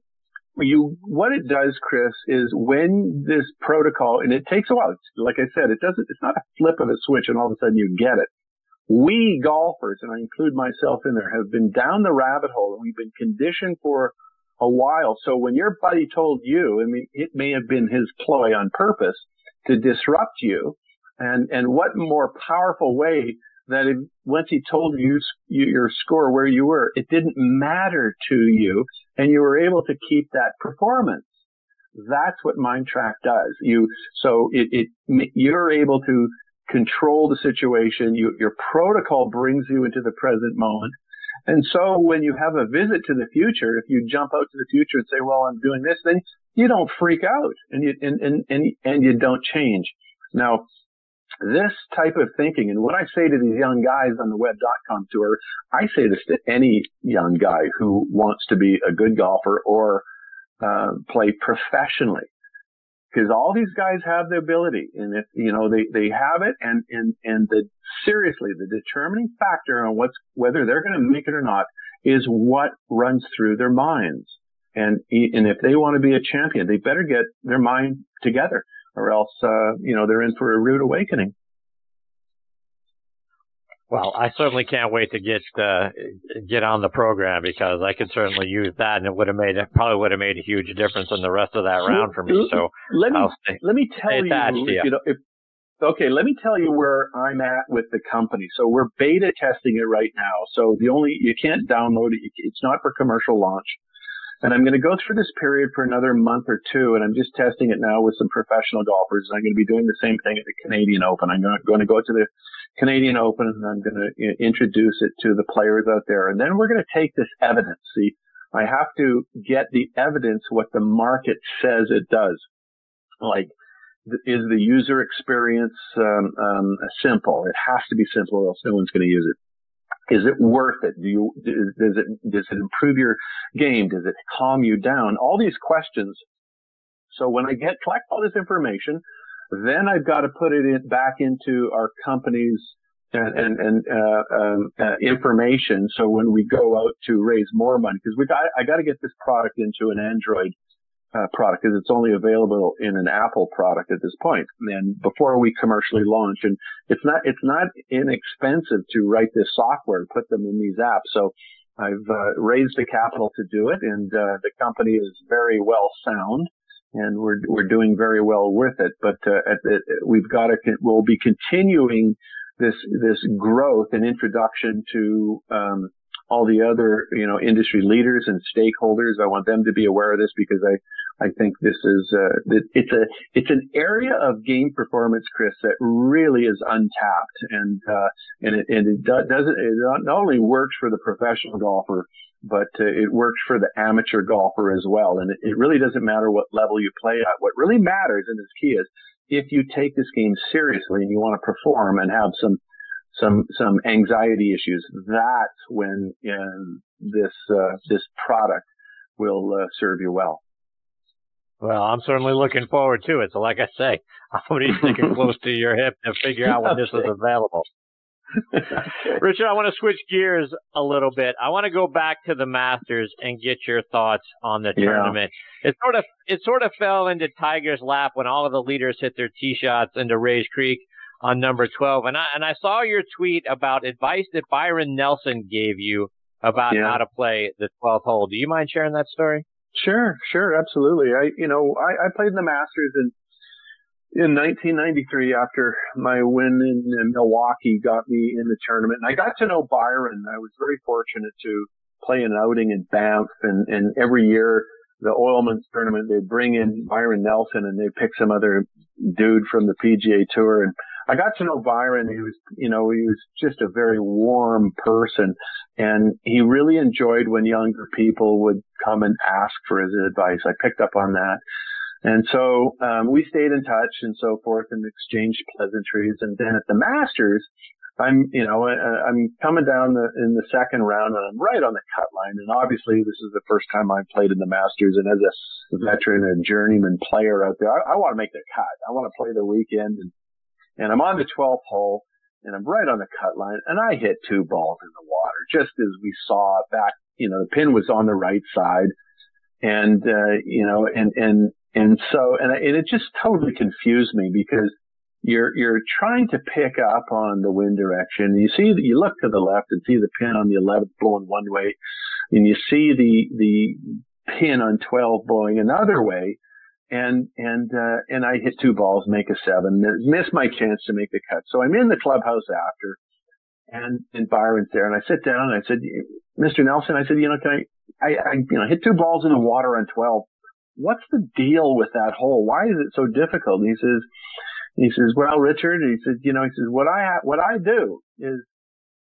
G: what it does, Chris, is when this protocol, and it takes a while, like I said, it's not a flip of a switch and all of a sudden you get it. We golfers, and I include myself in there, have been down the rabbit hole, and we've been conditioned for a while. So when your buddy told you, it may have been his ploy on purpose to disrupt you, and what more powerful way that once he told you your score where you were, it didn't matter to you, and you were able to keep that performance. That's what MindTrak does. You're able to control the situation. Your protocol brings you into the present moment. And so when you have a visit to the future, if you jump out to the future and say, "Well, I'm doing this," then you don't freak out and you don't change. Now, this type of thinking, and what I say to these young guys on the web.com tour, I say this to any young guy who wants to be a good golfer or play professionally. Because all these guys have the ability, and if they have it, and seriously, the determining factor on whether they're going to make it or not is what runs through their minds. And if they want to be a champion, they better get their mind together, or else they're in for a rude awakening.
B: Well, I certainly can't wait to get on the program, because I could certainly use that, and it probably would have made a huge difference in the rest of that round for me. So
G: let me tell you, let me tell you where I'm at with the company. So we're beta testing it right now. So you can't download it. It's not for commercial launch. And I'm going to go through this period for another month or two, and I'm just testing it now with some professional golfers. I'm going to be doing the same thing at the Canadian Open. I'm going to go to the Canadian Open, and I'm going to introduce it to the players out there. And then we're going to take this evidence. See, I have to get the evidence what the market says it does. Like, is the user experience simple? It has to be simple, or else no one's going to use it. Is it worth it? Does it improve your game? Does it calm you down? All these questions. So when I collect all this information, then I've got to put it back into our company's information. So when we go out to raise more money, because I got to get this product into an Android product, because it's only available in an Apple product at this point. And before we commercially launch, and it's not inexpensive to write this software and put them in these apps. So I've raised the capital to do it, and the company is very well sound, and we're doing very well with it. But we'll be continuing this growth and introduction to all the other, industry leaders and stakeholders. I want them to be aware of this, because I think this is, it's an area of game performance, Chris, that really is untapped. And it not only works for the professional golfer, but it works for the amateur golfer as well. And it really doesn't matter what level you play at. What really matters, and is key, is if you take this game seriously and you want to perform and have some anxiety issues, that's when this product will serve you well.
B: Well, I'm certainly looking forward to it. So like I say, I'm going to be sticking close to your hip to figure out when this is available. Richard, I want to switch gears a little bit. I want to go back to the Masters and get your thoughts on the tournament. It sort of fell into Tiger's lap when all of the leaders hit their tee shots into Rays Creek on number 12. And I saw your tweet about advice that Byron Nelson gave you about how to play the 12th hole. Do you mind sharing that story?
G: Sure, absolutely. I played in the Masters in 1993 after my win in Milwaukee got me in the tournament. And I got to know Byron. I was very fortunate to play an outing in Banff, and every year the Oilman's tournament, they bring in Byron Nelson and they pick some other dude from the PGA Tour. And I got to know Byron. He was just a very warm person, and he really enjoyed when younger people would come and ask for his advice. I picked up on that. And so, we stayed in touch and so forth and exchanged pleasantries. And then at the Masters, I'm coming down in the second round, and I'm right on the cut line. And obviously this is the first time I've played in the Masters. And as a veteran and journeyman player out there, I want to make the cut. I want to play the weekend. And I'm on the 12th hole, and I'm right on the cut line, and I hit two balls in the water, just as we saw back. The pin was on the right side, and it just totally confused me, because you're trying to pick up on the wind direction. You look to the left and see the pin on the 11th blowing one way, and you see the pin on 12 blowing another way. And I hit two balls, make a 7, miss my chance to make the cut. So I'm in the clubhouse after, and Byron's there, and I sit down and I said, Mr. Nelson, I said, can I hit two balls in the water on 12. What's the deal with that hole? Why is it so difficult? And he says, well, Richard, he said, what I do is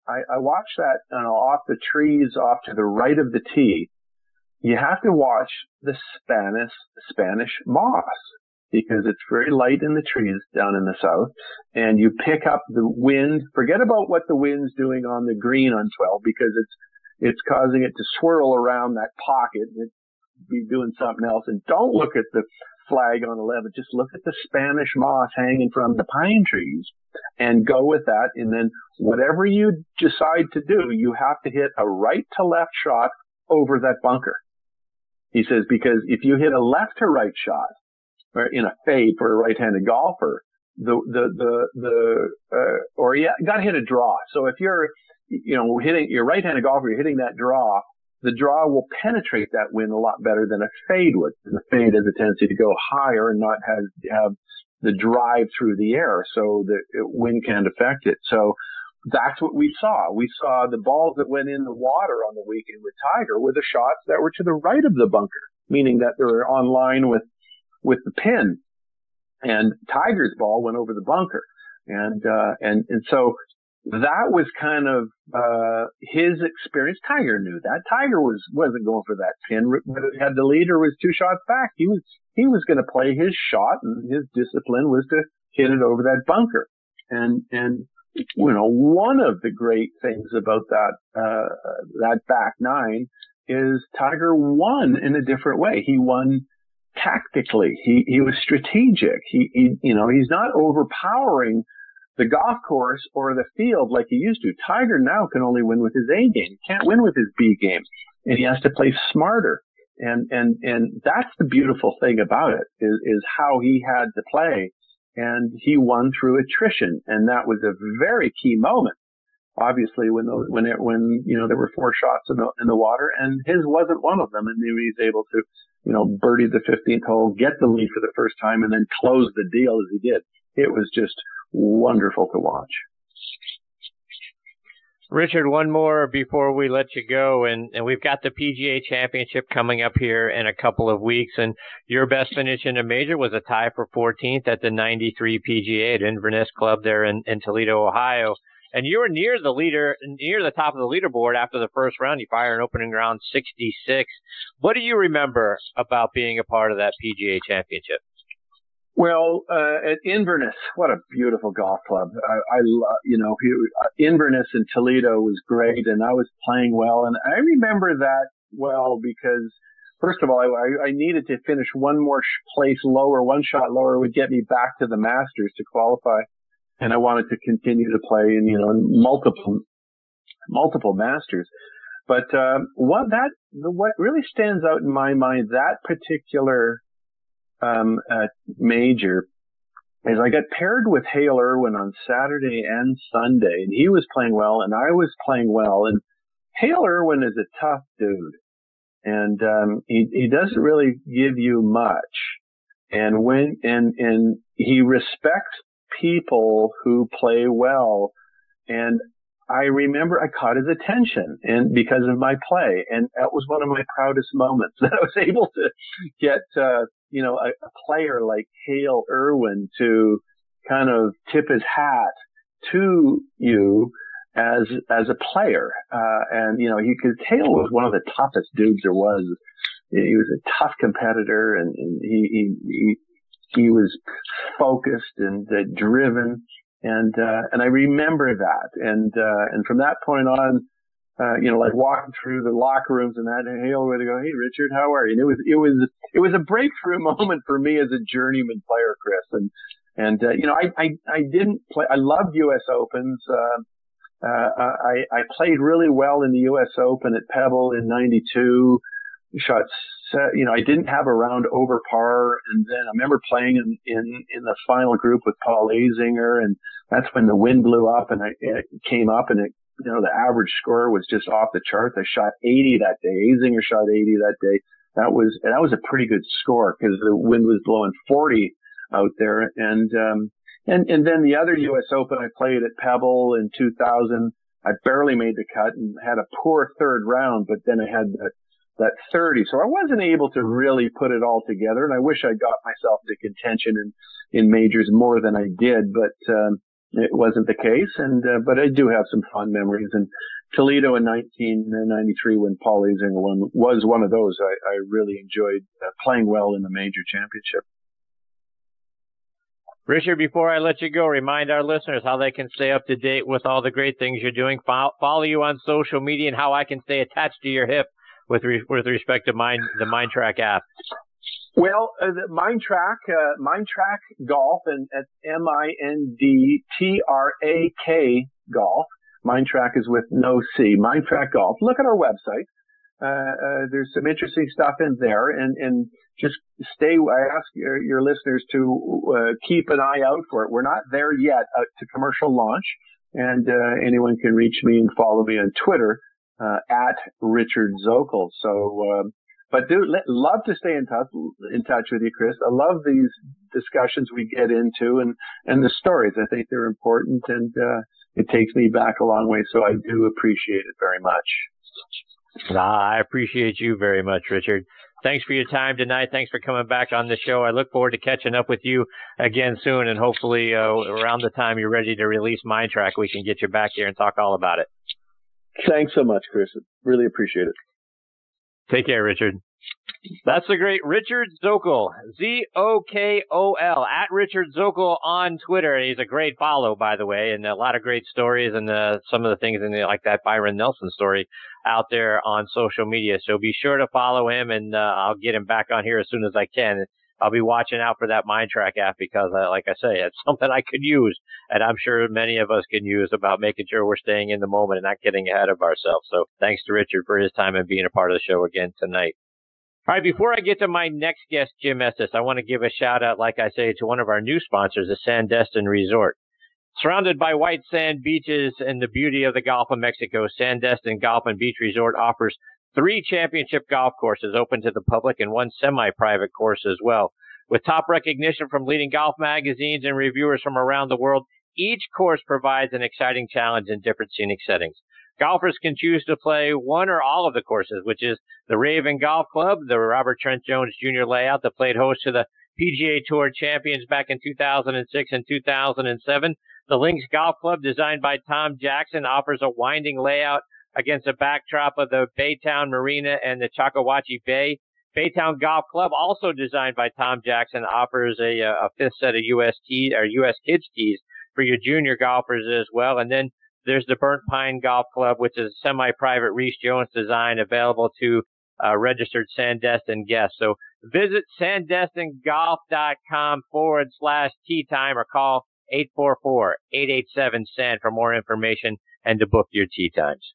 G: I watch that, off the trees off to the right of the tee. You have to watch the Spanish moss, because it's very light in the trees down in the south, and you pick up the wind. Forget about what the wind's doing on the green on 12, because it's causing it to swirl around that pocket and it'd be doing something else. And don't look at the flag on 11. Just look at the Spanish moss hanging from the pine trees and go with that. And then whatever you decide to do, you have to hit a right to left shot over that bunker. He says, because if you hit a left to right shot, or in a fade for a right-handed golfer, or you got to hit a draw. So if you're, hitting your right-handed golfer, you're hitting that draw, the draw will penetrate that wind a lot better than a fade would. And the fade has a tendency to go higher and not have the drive through the air, so the wind can't affect it. So that's what we saw. We saw the balls that went in the water on the weekend with Tiger were the shots that were to the right of the bunker, meaning that they were on line with the pin. And Tiger's ball went over the bunker. And so that was kind of, his experience. Tiger knew that. Tiger wasn't going for that pin. Had the leader was 2 shots back. He was going to play his shot, and his discipline was to hit it over that bunker. And one of the great things about that back nine is Tiger won in a different way. He won tactically. He was strategic. He's not overpowering the golf course or the field like he used to. Tiger now can only win with his A game. He can't win with his B game. And he has to play smarter. And that's the beautiful thing about it is how he had to play. And he won through attrition. And that was a very key moment. Obviously, when there were 4 shots in the water, and his wasn't one of them, and he was able to, birdie the 15th hole, get the lead for the first time, and then close the deal as he did. It was just wonderful to watch.
B: Richard, one more before we let you go, and we've got the PGA Championship coming up here in a couple of weeks, and your best finish in a major was a tie for 14th at the 93 PGA at Inverness Club there in Toledo, Ohio. And you were near the top of the leaderboard after the first round. You fired an opening round 66. What do you remember about being a part of that PGA Championship?
G: Well, at Inverness, what a beautiful golf club. Inverness in Toledo was great, and I was playing well. And I remember that well because, first of all, I needed to finish one more place lower, one shot lower would get me back to the Masters to qualify. And I wanted to continue to play in, multiple Masters. But, what really stands out in my mind, that particular, major is I got paired with Hale Irwin on Saturday and Sunday, and he was playing well and I was playing well. And Hale Irwin is a tough dude, and, he doesn't really give you much. And and he respects people who play well. And I remember I caught his attention and because of my play. And that was one of my proudest moments that I was able to get, a player like Hale Irwin to kind of tip his hat to you as a player. Because Hale was one of the toughest dudes there was. He was a tough competitor, and he was focused and driven, and I remember that, and from that point on, like walking through the locker rooms and that, and Hale would go, "Hey Richard, how are you?" And it was a breakthrough moment for me as a journeyman player, Chris, and I didn't play. I loved U.S. Opens. I played really well in the U.S. Open at Pebble in '92. Shots, I didn't have a round over par, and then I remember playing in the final group with Paul Azinger, and that's when the wind blew up and it came up, and the average score was just off the charts. I shot 80 that day. Azinger shot 80 that day. That was a pretty good score because the wind was blowing 40 out there, and then the other U.S. Open I played at Pebble in 2000. I barely made the cut and had a poor third round, but then I had that 30. So I wasn't able to really put it all together. And I wish I got myself to contention in majors more than I did, but, it wasn't the case. But I do have some fond memories. And Toledo in 1993 when Paul Azinger won was one of those. I really enjoyed playing well in the major championship.
B: Richard, before I let you go, remind our listeners how they can stay up to date with all the great things you're doing. Follow you on social media, and how I can stay attached to your hip with respect to the Mindtrak app.
G: Well, the Mindtrak Golf, and at MINDTRAK Golf. Mindtrak is with no C. Mindtrak Golf. Look at our website. There's some interesting stuff in there, and just I ask your listeners to keep an eye out for it. We're not there yet to commercial launch, and anyone can reach me and follow me on Twitter at Richard Zokol. So, but love to stay in touch with you, Chris. I love these discussions we get into and the stories. I think they're important, and it takes me back a long way. So I do appreciate it very much.
B: I appreciate you very much, Richard. Thanks for your time tonight. Thanks for coming back on the show. I look forward to catching up with you again soon, and hopefully around the time you're ready to release Mind Trak, we can get you back here and talk all about it.
G: Thanks so much, Chris. Really appreciate it.
B: Take care, Richard. That's the great Richard Zokol, Zokol, at Richard Zokol on Twitter. He's a great follow, by the way, and a lot of great stories and some of the things like that Byron Nelson story out there on social media. So be sure to follow him, and I'll get him back on here as soon as I can. I'll be watching out for that Mind Trak app because, like I say, it's something I could use, and I'm sure many of us can use about making sure we're staying in the moment and not getting ahead of ourselves. So thanks to Richard for his time and being a part of the show again tonight. All right, before I get to my next guest, Jim Estes, I want to give a shout out, like I say, to one of our new sponsors, the Sandestin Resort. Surrounded by white sand beaches and the beauty of the Gulf of Mexico, Sandestin Golf and Beach Resort offers 3 championship golf courses open to the public and 1 semi-private course as well. With top recognition from leading golf magazines and reviewers from around the world, each course provides an exciting challenge in different scenic settings. Golfers can choose to play one or all of the courses, which is the Raven Golf Club, the Robert Trent Jones Jr. layout that played host to the PGA Tour champions back in 2006 and 2007. The Links Golf Club, designed by Tom Jackson, offers a winding layout against a backdrop of the Baytown Marina and the Chakawatche Bay. Baytown Golf Club, also designed by Tom Jackson, offers a 5th set of US Kids tees for your junior golfers as well. And then there's the Burnt Pine Golf Club, which is a semi-private Reese Jones design available to registered Sandestin guests. So visit sandestingolf.com/tee time or call 844-887-SAND for more information and to book your tee times.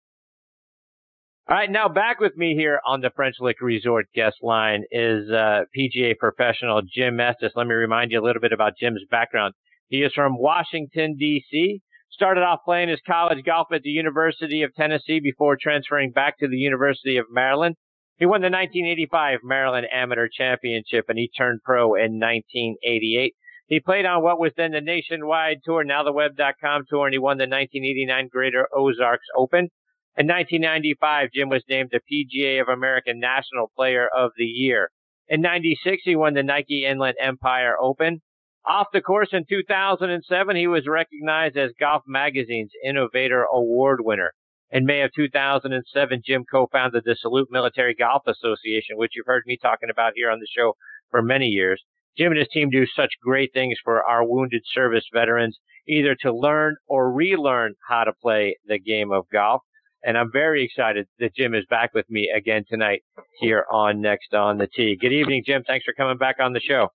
B: All right, now back with me here on the French Lick Resort guest line is PGA professional Jim Estes. Let me remind you a little bit about Jim's background. He is from Washington, D.C., started off playing his college golf at the University of Tennessee before transferring back to the University of Maryland. He won the 1985 Maryland Amateur Championship, and he turned pro in 1988. He played on what was then the Nationwide Tour, now the Web.com Tour, and he won the 1989 Greater Ozarks Open. In 1995, Jim was named the PGA of America National Player of the Year. In 96, he won the Nike Inland Empire Open. Off the course in 2007, he was recognized as Golf Magazine's Innovator Award winner. In May of 2007, Jim co-founded the Salute Military Golf Association, which you've heard me talking about here on the show for many years. Jim and his team do such great things for our wounded service veterans, either to learn or relearn how to play the game of golf. And I'm very excited that Jim is back with me again tonight here on Next on the Tee. Good evening, Jim. Thanks for coming back on the show.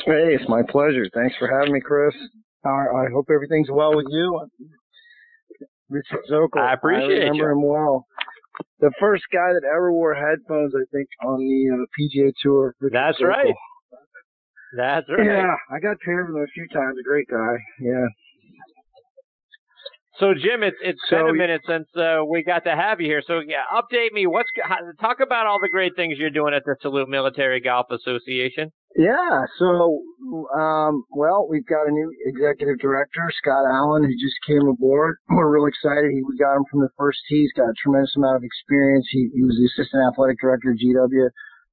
H: Hey, it's my pleasure. Thanks for having me, Chris. I hope everything's well with you. Richard Zokol.
B: I appreciate
H: I remember him well. The first guy that ever wore headphones, I think, on the PGA Tour. Richard
B: That's
H: Zokol.
B: right. That's right.
H: Yeah, I got paired with him a few times. A great guy. Yeah.
B: So, Jim, it's been a minute since we got to have you here. So, yeah, update me. Talk about all the great things you're doing at the Salute Military Golf Association.
H: Yeah, so, well, we've got a new executive director, Scott Allen, who just came aboard. We're real excited. We got him from the first tee. He's got a tremendous amount of experience. He was the assistant athletic director at GW,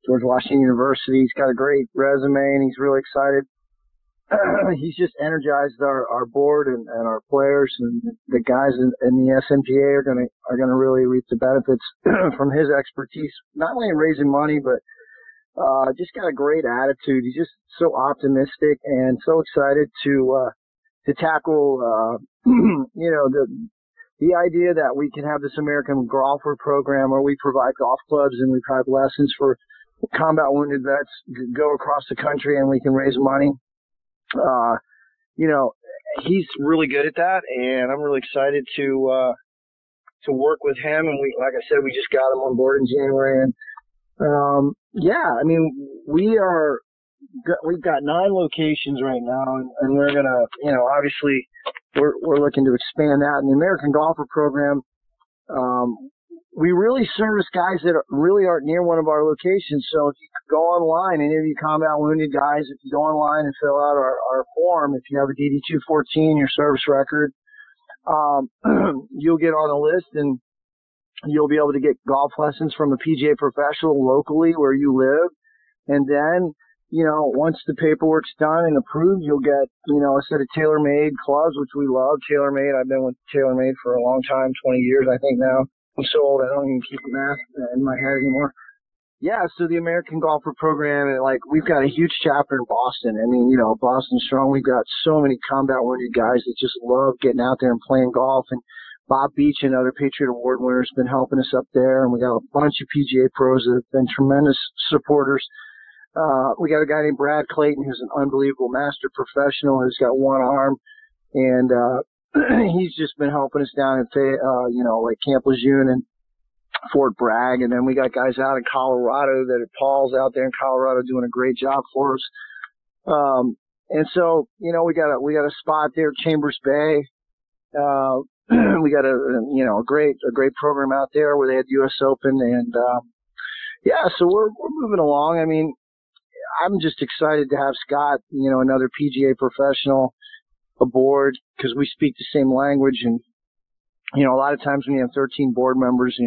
H: George Washington University. He's got a great resume, and he's really excited. He's just energized our board and our players, and the guys in the SMGA are gonna really reap the benefits from his expertise, not only in raising money, but just got a great attitude. He's just so optimistic and so excited to tackle the idea that we can have this American golfer program where we provide golf clubs and we provide lessons for combat wounded vets go across the country, and we can raise money. He's really good at that, and I'm really excited to work with him. And like I said, we just got him on board in January, and we've got 9 locations right now, and we're gonna, obviously we're looking to expand that. And the American Golfer Program, we really service guys that really aren't near one of our locations. So if you go online, any of you combat wounded guys, if you go online and fill out our form, if you have a DD-214, your service record, you'll get on a list and you'll be able to get golf lessons from a PGA Professional locally where you live. And then, once the paperwork's done and approved, you'll get, a set of TaylorMade clubs, which we love. TaylorMade, I've been with TaylorMade for a long time, 20 years, I think now. I'm so old, I don't even keep the math in my head anymore. Yeah, so the American Golfer Program, we've got a huge chapter in Boston. I mean, Boston Strong, we've got so many combat-wounded guys that just love getting out there and playing golf. And Bob Beach, another Patriot Award winner, has been helping us up there. And we got a bunch of PGA pros that have been tremendous supporters. We got a guy named Brad Clayton, who's an unbelievable master professional, who's got one arm. And he's just been helping us down at, Camp Lejeune and Fort Bragg. And then we got guys out in Colorado Paul's out there in Colorado doing a great job for us. And so, we got a spot there, Chambers Bay. We got a great program out there where they had US Open. And, so we're moving along. I mean, I'm just excited to have Scott, another PGA professional aboard because we speak the same language. And, a lot of times when you have 13 board members,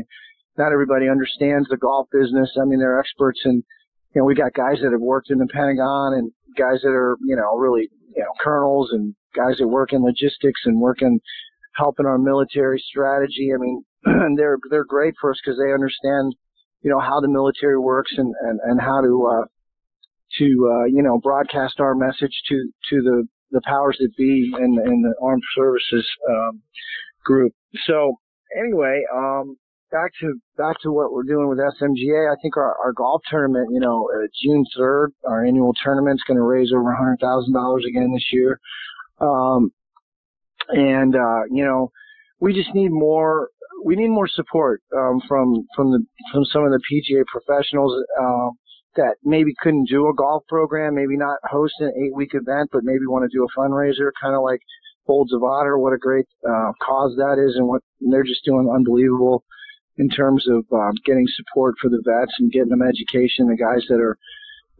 H: not everybody understands the golf business. I mean, they're experts and, we got guys that have worked in the Pentagon and guys that are, really, colonels and guys that work in logistics and helping our military strategy. I mean, they're great for us because they understand, how the military works and how to broadcast our message to the powers that be in the armed services, group. So anyway, back to what we're doing with SMGA. I think our golf tournament, June 3rd, our annual tournament is going to raise over $100,000 again this year. We just need more. We need more support from some of the PGA professionals that maybe couldn't do a golf program, maybe not host an 8-week event, but maybe want to do a fundraiser, kind of like Folds of Honor. What a great cause that is, and they're just doing unbelievable in terms of getting support for the vets and getting them education. The guys that are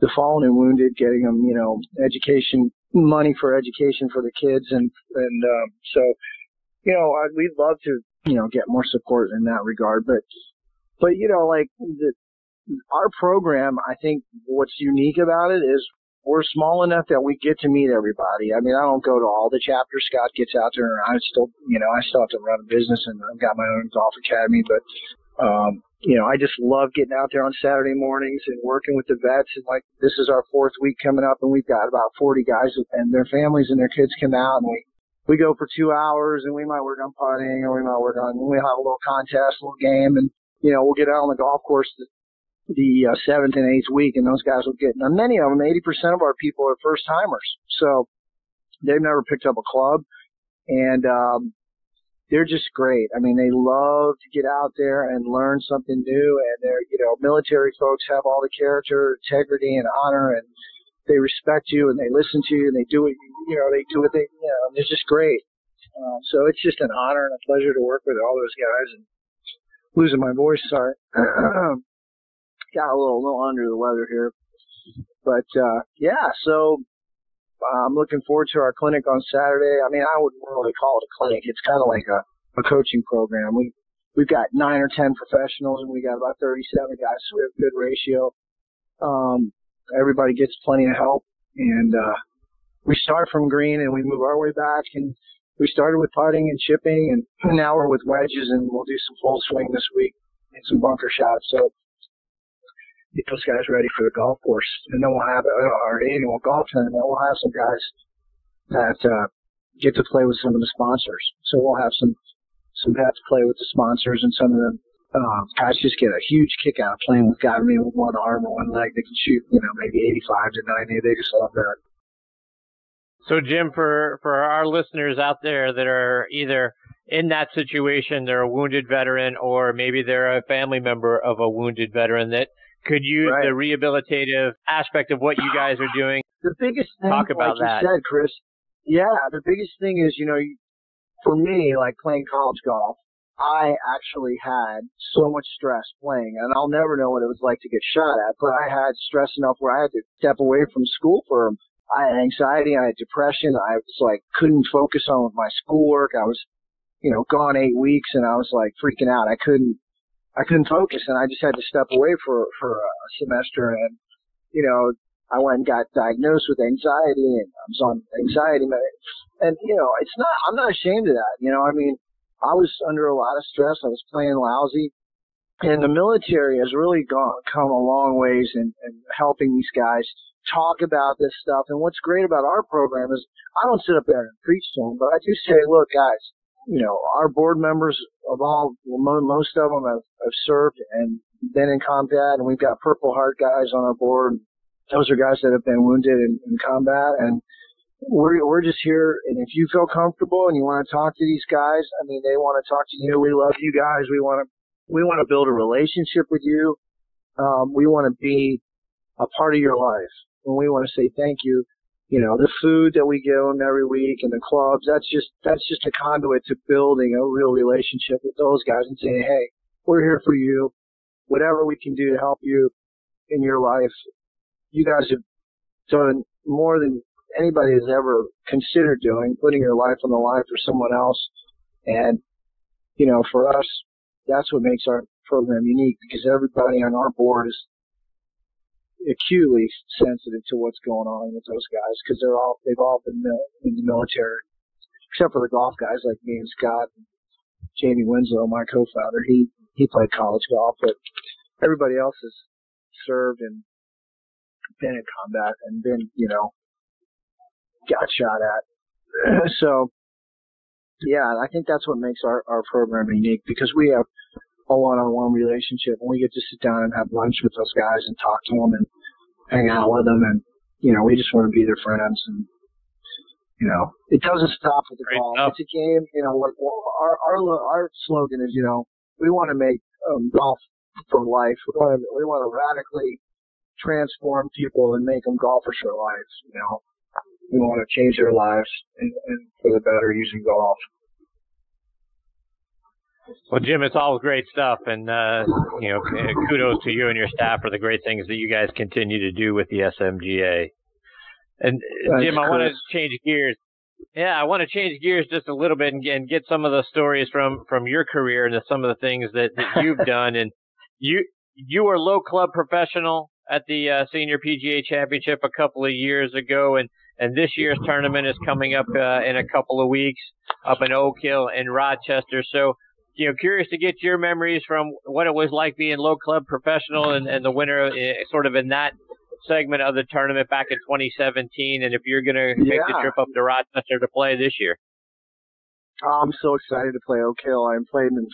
H: the fallen and wounded, getting them, education, money for education for the kids, and so we'd love to get more support in that regard, but our program, I think what's unique about it is we're small enough that we get to meet everybody. I mean, I don't go to all the chapters. Scott gets out there, and I still have to run a business, and I've got my own golf academy. But, I just love getting out there on Saturday mornings and working with the vets. And this is our 4th week coming up, and we've got about 40 guys and their families and their kids come out, and we go for 2 hours, and we might work on putting, or we'll have a little contest, a little game, and we'll get out on the golf course the 7th and 8th week, and those guys will get. Now, many of them, 80% of our people are first timers, so they've never picked up a club, and they're just great. I mean, they love to get out there and learn something new, and they're military folks have all the character, integrity, and honor, and they respect you, and they listen to you, and they do what it's just great. So it's just an honor and a pleasure to work with all those guys. And losing my voice, sorry. Got a little under the weather here, but so I'm looking forward to our clinic on Saturday. I mean, I wouldn't really call it a clinic. It's kind of like a coaching program. We've got 9 or 10 professionals, and we got about 37 guys, so we have a good ratio. Everybody gets plenty of help, and we start from green and we move our way back. And we started with putting and chipping, and now we're with wedges, and we'll do some full swing this week and some bunker shots. So get those guys ready for the golf course. And then we'll have our annual golf tournament. We'll have some guys that get to play with some of the sponsors. So we'll have some guys play with the sponsors, and some of them guys just get a huge kick out of playing with guys with one arm or one leg that can shoot, maybe 85 to 90. They just love that.
B: So, Jim, for our listeners out there that are either in that situation, they're a wounded veteran, or maybe they're a family member of a wounded veteran that could use the rehabilitative aspect of what you guys are doing.
H: The biggest thing,
B: talk about
H: like you said, Chris, the biggest thing is, for me, like playing college golf, I actually had so much stress playing, and I'll never know what it was like to get shot at, but I had stress enough where I had to step away from school I had anxiety, I had depression, I was couldn't focus on my schoolwork, I was gone 8 weeks, and I was like freaking out. I couldn't focus, and I just had to step away for a semester. And I went and got diagnosed with anxiety, and I was on anxiety medicine. And I'm not ashamed of that. I was under a lot of stress. I was playing lousy. And the military has really come a long ways in helping these guys talk about this stuff. And what's great about our program is I don't sit up there and preach to them, but I do say, look, guys, our board members most of them have served and been in combat, and we've got Purple Heart guys on our board. Those are guys that have been wounded in combat, and we're just here. And if you feel comfortable and you want to talk to these guys, they want to talk to you. We love you guys. We want to build a relationship with you. We want to be a part of your life, and we want to say thank you. The food that we give them every week and the clubs, that's just a conduit to building a real relationship with those guys and saying, hey, we're here for you. Whatever we can do to help you in your life. You guys have done more than anybody has ever considered doing, putting your life on the line for someone else. And, for us, that's what makes our program unique, because everybody on our board is acutely sensitive to what's going on with those guys, because they've all been in the military, except for the golf guys like me and Scott and Jamie Winslow, my co-founder. He played college golf, but everybody else has served and been in combat and been, got shot at. So, yeah, I think that's what makes our program unique, because we have a one-on-one relationship, and we get to sit down and have lunch with those guys and talk to them and hang out with them, and we just want to be their friends. And it doesn't stop with the golf. It's a game. Our slogan is we want to make golf for life. We want to radically transform people and make them golfers for life. We want to change their lives and for the better using golf.
B: Well, Jim, it's all great stuff, and kudos to you and your staff for the great things that you guys continue to do with the SMGA. And Jim, I want to change gears. Yeah, I want to change gears just a little bit and get some of the stories from your career and some of the things that you've done. And you were low club professional at the Senior PGA Championship a couple of years ago, and this year's tournament is coming up in a couple of weeks up in Oak Hill in Rochester. So, curious to get your memories from what it was like being low club professional and the winner sort of in that segment of the tournament back in 2017, and if you're going to make the trip up to Rochester to play this year.
H: I'm so excited to play Oak Hill. I played in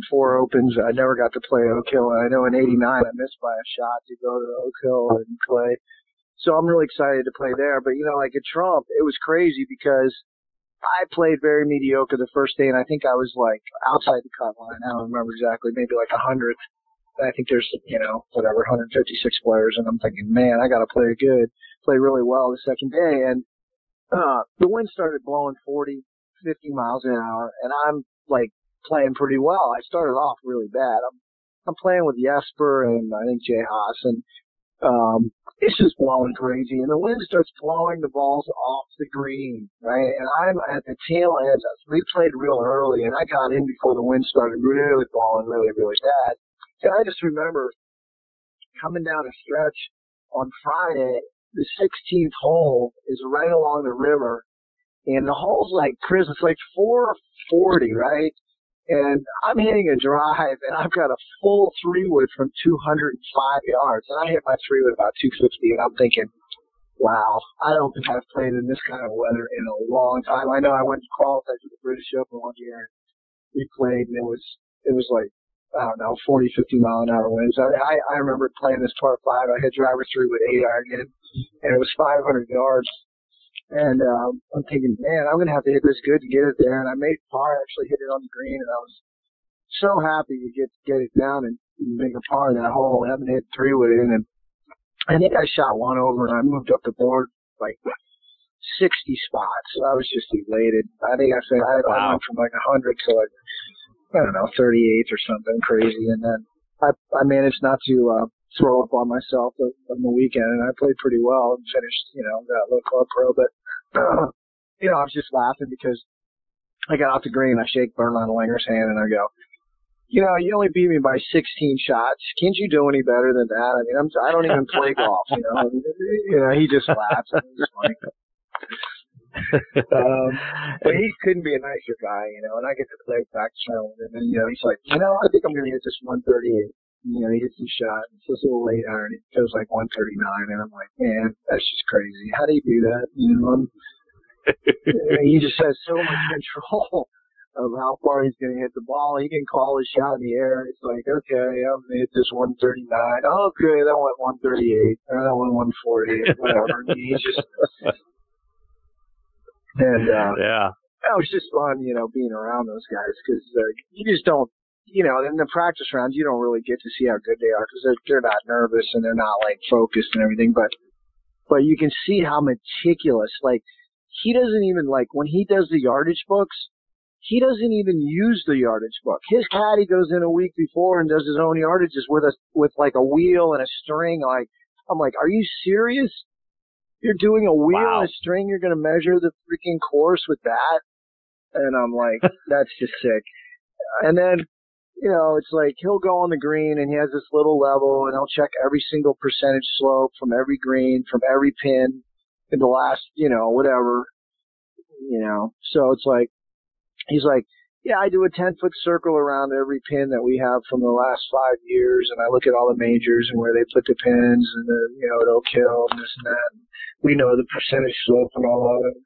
H: 4 Opens. I never got to play Oak Hill. I know in '89 I missed by a shot to go to Oak Hill and play. So I'm really excited to play there. But, like at Trump, it was crazy because I played very mediocre the first day, and I think I was like outside the cut line. I don't remember exactly, maybe like 100th. I think there's, 156 players, and I'm thinking, man, I got to play really well the second day. And the wind started blowing 40, 50 miles an hour, and I'm like playing pretty well. I started off really bad. I'm playing with Jesper and I think Jay Haas, and it's just blowing crazy, and the wind starts blowing the balls off the green, right? And I'm at the tail end. We played real early, and I got in before the wind started really blowing really, really bad. And I just remember coming down a stretch on Friday. The 16th hole is right along the river, and the hole's like prison. It's like 440, right? And I'm hitting a drive, and I've got a full 3-wood from 205 yards. And I hit my 3-wood about 250, and I'm thinking, wow, I don't think I've played in this kind of weather in a long time. I know I went to qualify for the British Open one year, and we played, and it was like, I don't know, 40, 50 mile an hour winds. I remember playing this par 5. I hit driver 3 with 8 iron in, and it was 500 yards. And I'm thinking, man, I'm going to have to hit this good to get it there. And I made par, actually hit it on the green, and I was so happy to get it down and make a par in that hole. I haven't hit 3-wood in, and I think I shot 1 over, and I moved up the board like 60 spots. So I was just elated. I think I said I went from like 100 to like, I don't know, 38 or something crazy. And then I managed not to throw up on myself on the weekend, and I played pretty well and finished, that low club pro. But, I was just laughing because I got off the green, I shake Bernard Langer's hand, and I go, you know, you only beat me by 16 shots. Can't you do any better than that? I mean, I don't even play golf, you know. And, you know, he just laughs. It was funny. But he couldn't be a nicer guy, you know. And I get to play practice round with him, and you know, he's like, you know, I think I'm going to hit this 138. You know, he hits the shot. It's just a little late iron. It goes like 139, and I'm like, man, that's just crazy. How do you do that? You know, he just has so much control of how far he's going to hit the ball. He can call his shot in the air. It's like, okay, I'm going to hit this 139. Okay, that went 138. Or that went 140. Whatever. He's just, and
B: yeah,
H: it was just fun, you know, being around those guys because you just don't, you know, in the practice rounds, you don't really get to see how good they are because they're not nervous and they're not like focused and everything. But you can see how meticulous. Like he doesn't even like when he does the yardage books. He doesn't even use the yardage book. His caddy goes in a week before and does his own yardages with like a wheel and a string. Like, I'm like, are you serious? You're doing a wheel and a string. You're going to measure the freaking course with that. And I'm like, that's just sick. And then, you know, it's like he'll go on the green and he has this little level and he'll check every single percentage slope from every green, from every pin in the last, you know, whatever, you know. So it's like, he's like, yeah, I do a 10-foot circle around every pin that we have from the last 5 years, and I look at all the majors and where they put the pins and the, you know, it'll kill and this and that. And we know the percentage slope and all of it,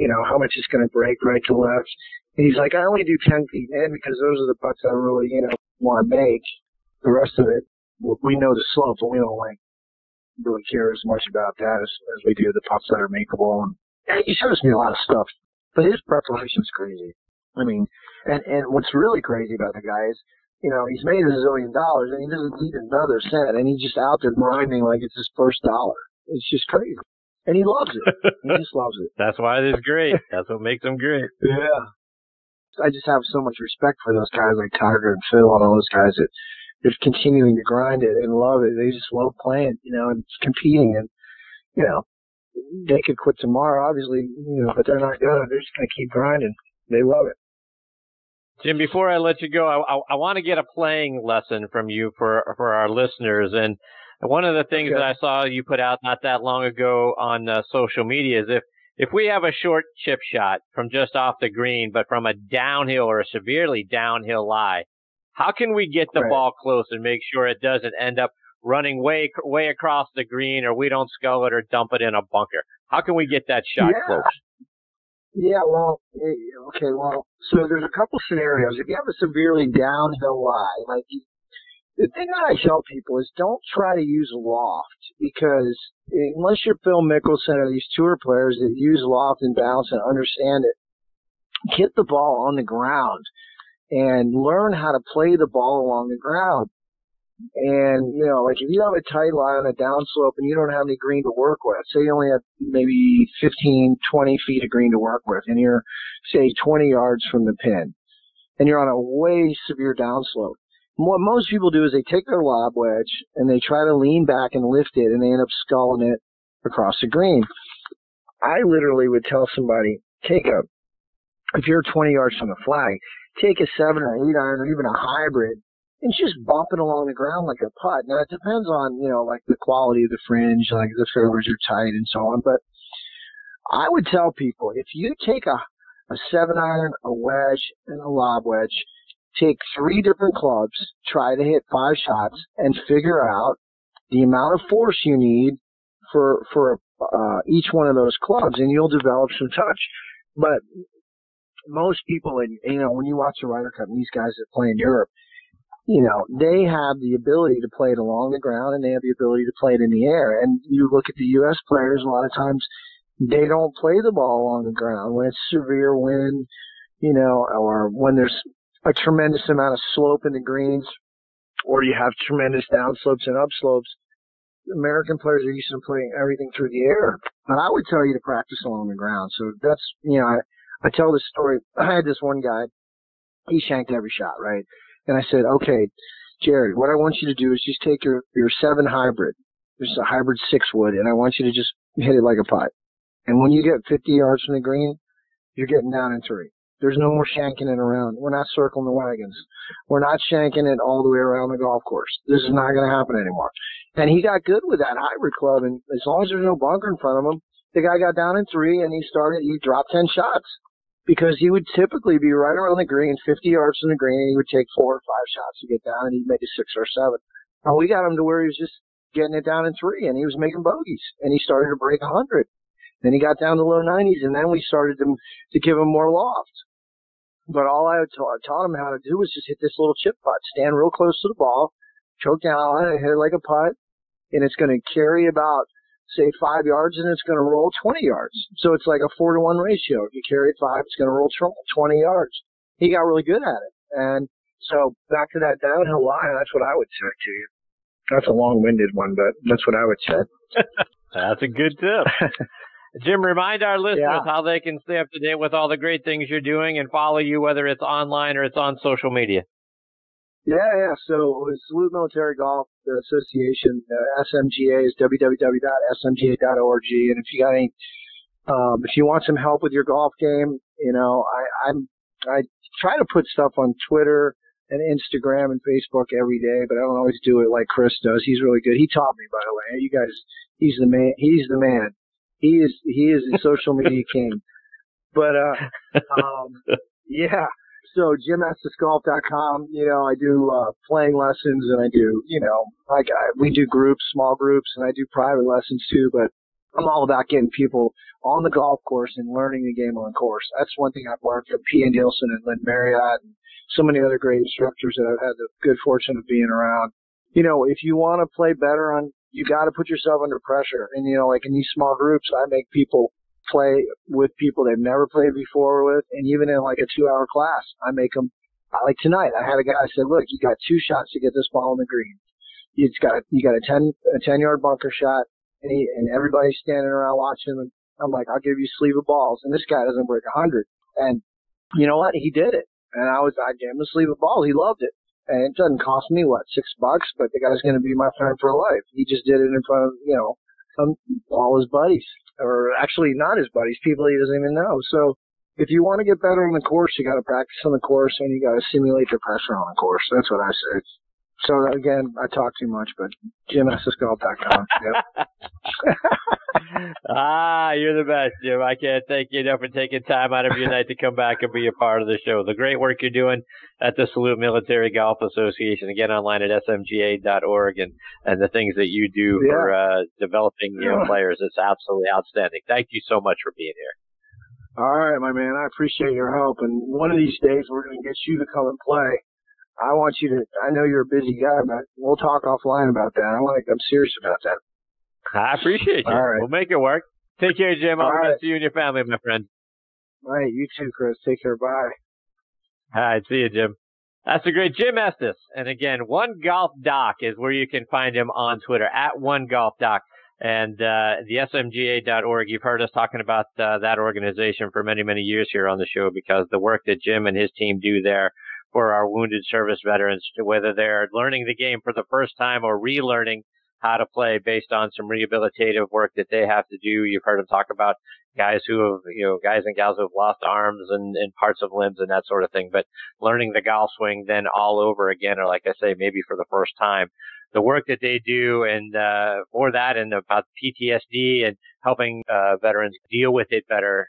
H: you know, how much it's going to break right to left. And he's like, I only do 10 feet in because those are the putts I really, you know, want to make. The rest of it, we know the slope, but we don't like really care as much about that as we do the putts that are makeable. And he shows me a lot of stuff, but his preparation's crazy. I mean, and what's really crazy about the guy is, you know, he's made $1 zillion and he doesn't need another cent, and he's just out there grinding like it's his first dollar. It's just crazy. And he loves it. He just loves it.
B: That's why it is great. That's what makes him great.
H: Yeah. I just have so much respect for those guys like Tiger and Phil and all those guys that they're continuing to grind it and love it. They just love playing, you know, and competing. And, you know, they could quit tomorrow, obviously, you know, but they're not going to. They're just going to keep grinding. They love it.
B: Jim, before I let you go, I want to get a playing lesson from you for our listeners. And one of the things that I saw you put out not that long ago on social media is if we have a short chip shot from just off the green, but from a downhill or a severely downhill lie, how can we get the ball close and make sure it doesn't end up running way across the green, or we don't scull it or dump it in a bunker? How can we get that shot close?
H: Yeah, well, okay, well, so there's a couple scenarios. If you have a severely downhill lie, like the thing that I tell people is don't try to use loft, because unless you're Phil Mickelson or these tour players that use loft and bounce and understand it, get the ball on the ground and learn how to play the ball along the ground. And, you know, like if you have a tight lie on a downslope and you don't have any green to work with, say you only have maybe 15, 20 feet of green to work with, and you're, say, 20 yards from the pin, and you're on a way severe downslope. What most people do is they take their lob wedge and they try to lean back and lift it, and they end up sculling it across the green. I literally would tell somebody, if you're 20 yards from the flag, take a 7 or 8 iron or even a hybrid, and just bump it along the ground like a putt. Now, it depends on, you know, like the quality of the fringe, like the fairways are tight and so on. But I would tell people, if you take a 7 iron, a wedge, and a lob wedge, take 3 different clubs, try to hit 5 shots, and figure out the amount of force you need for each one of those clubs, and you'll develop some touch. But most people, you know, when you watch the Ryder Cup and these guys that play in Europe, you know, they have the ability to play it along the ground, and they have the ability to play it in the air. And you look at the U.S. players, a lot of times they don't play the ball along the ground when it's severe wind, you know, or when there's a tremendous amount of slope in the greens, or you have tremendous downslopes and upslopes. American players are used to playing everything through the air. But I would tell you to practice along the ground. So that's, you know, I tell this story. I had this one guy, he shanked every shot, right? And I said, okay, Jared, what I want you to do is just take your 7 hybrid. There's a hybrid 6 wood, and I want you to just hit it like a putt. And when you get 50 yards from the green, you're getting down in 3. There's no more shanking it around. We're not circling the wagons. We're not shanking it all the way around the golf course. This is not going to happen anymore. And he got good with that hybrid club, and as long as there's no bunker in front of him, the guy got down in 3, and he dropped 10 shots. Because he would typically be right around the green, 50 yards from the green, and he would take 4 or 5 shots to get down, and he'd make a 6 or 7. And we got him to where he was just getting it down in 3, and he was making bogeys, and he started to break 100. Then he got down to low 90s, and then we started to give him more loft. But all I taught him how to do was just hit this little chip putt, stand real close to the ball, choke down on it, hit it like a putt, and it's going to carry about, say, 5 yards, and it's going to roll 20 yards. So it's like a 4-to-1 ratio. If you carry it 5, it's going to roll 20 yards. He got really good at it. And so back to that downhill line, that's what I would say to you. That's a long-winded one, but that's what I would say.
B: That's a good tip. Jim, remind our listeners how they can stay up to date with all the great things you're doing and follow you, whether it's online or it's on social media.
H: Yeah. So the Salute Military Golf Association, SMGA, is www.smga.org. And if you got any, if you want some help with your golf game, I try to put stuff on Twitter and Instagram and Facebook every day, but I don't always do it like Chris does. He's really good. He taught me, by the way. You guys, he's the man. He is a social media king. But, yeah. So JimEstesGolf.com, I do, playing lessons, and I do, we do groups, small groups, and I do private lessons too, but I'm all about getting people on the golf course and learning the game on course. That's one thing I've learned from P.A. Nielsen and Lynn Marriott and so many other great instructors that I've had the good fortune of being around. If you want to play better you got to put yourself under pressure. And, like in these small groups, I make people play with people they've never played before with. And even in like a 2-hour class, I make them, like tonight, I had a guy, I said, look, you got 2 shots to get this ball in the green. You got a 10-yard bunker shot, and everybody's standing around watching him. I'm like, I'll give you a sleeve of balls. And this guy doesn't break 100. And you know what? He did it. And I gave him a sleeve of balls. He loved it. And it doesn't cost me, $6, but the guy's going to be my friend for life. He just did it in front of, all his buddies. Or actually not his buddies, people he doesn't even know. So if you want to get better on the course, you got to practice on the course, and you got to simulate the pressure on the course. That's what I say. So again, I talk too much, but JimEstesGolf.com. Yep.
B: You're the best, Jim. I can't thank you enough for taking time out of your night to come back and be a part of the show. The great work you're doing at the Salute Military Golf Association. Again, online at smga.org, and the things that you do for developing players. It's absolutely outstanding. Thank you so much for being here.
H: All right, my man. I appreciate your help. And one of these days, we're going to get you to come and play. I know you're a busy guy, but we'll talk offline about that. I'm serious about that.
B: I appreciate you.
H: All right.
B: We'll make it work. Take care, Jim. All the best to you and your family, my friend.
H: All right. You too, Chris. Take care. Bye.
B: All right. See you, Jim. That's the great Jim Estes. And again, One Golf Doc is where you can find him on Twitter, at One Golf Doc. And the smga.org, you've heard us talking about that organization for many, many years here on the show, because the work that Jim and his team do there for our wounded service veterans, whether they're learning the game for the first time or relearning how to play based on some rehabilitative work that they have to do. You've heard them talk about guys who have, guys and gals who have lost arms and parts of limbs and that sort of thing, but learning the golf swing then all over again, or like I say, maybe for the first time. The work that they do and for that, and about PTSD and helping veterans deal with it better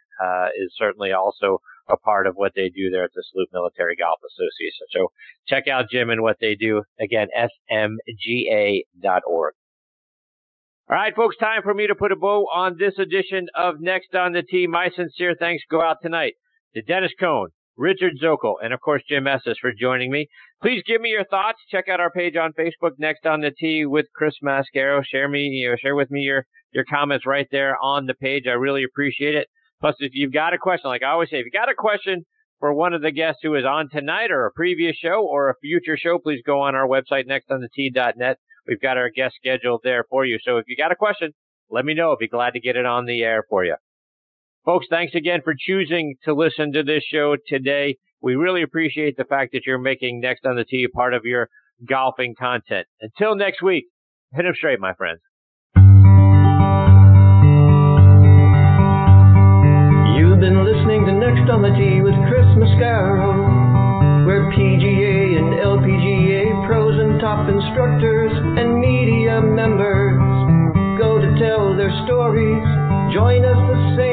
B: is certainly also a part of what they do there at the Salute Military Golf Association. So check out Jim and what they do. Again, smga.org. All right, folks, time for me to put a bow on this edition of Next on the Tee. My sincere thanks go out tonight to Dennis Cohn, Richard Zokol, and of course Jim Estes for joining me. Please give me your thoughts. Check out our page on Facebook, Next on the Tee with Chris Mascaro. Share with me your comments right there on the page. I really appreciate it. Plus, if you've got a question, like I always say, if you got a question for one of the guests who is on tonight or a previous show or a future show, please go on our website, nextonthetee.net. We've got our guest scheduled there for you. So if you got a question, let me know. I'll be glad to get it on the air for you. Folks, thanks again for choosing to listen to this show today. We really appreciate the fact that you're making Next on the Tee a part of your golfing content. Until next week, hit 'em straight, my friends.
I: You've been listening to Next on the Tee with Chris instructors, and media members go to tell their stories. Join us the same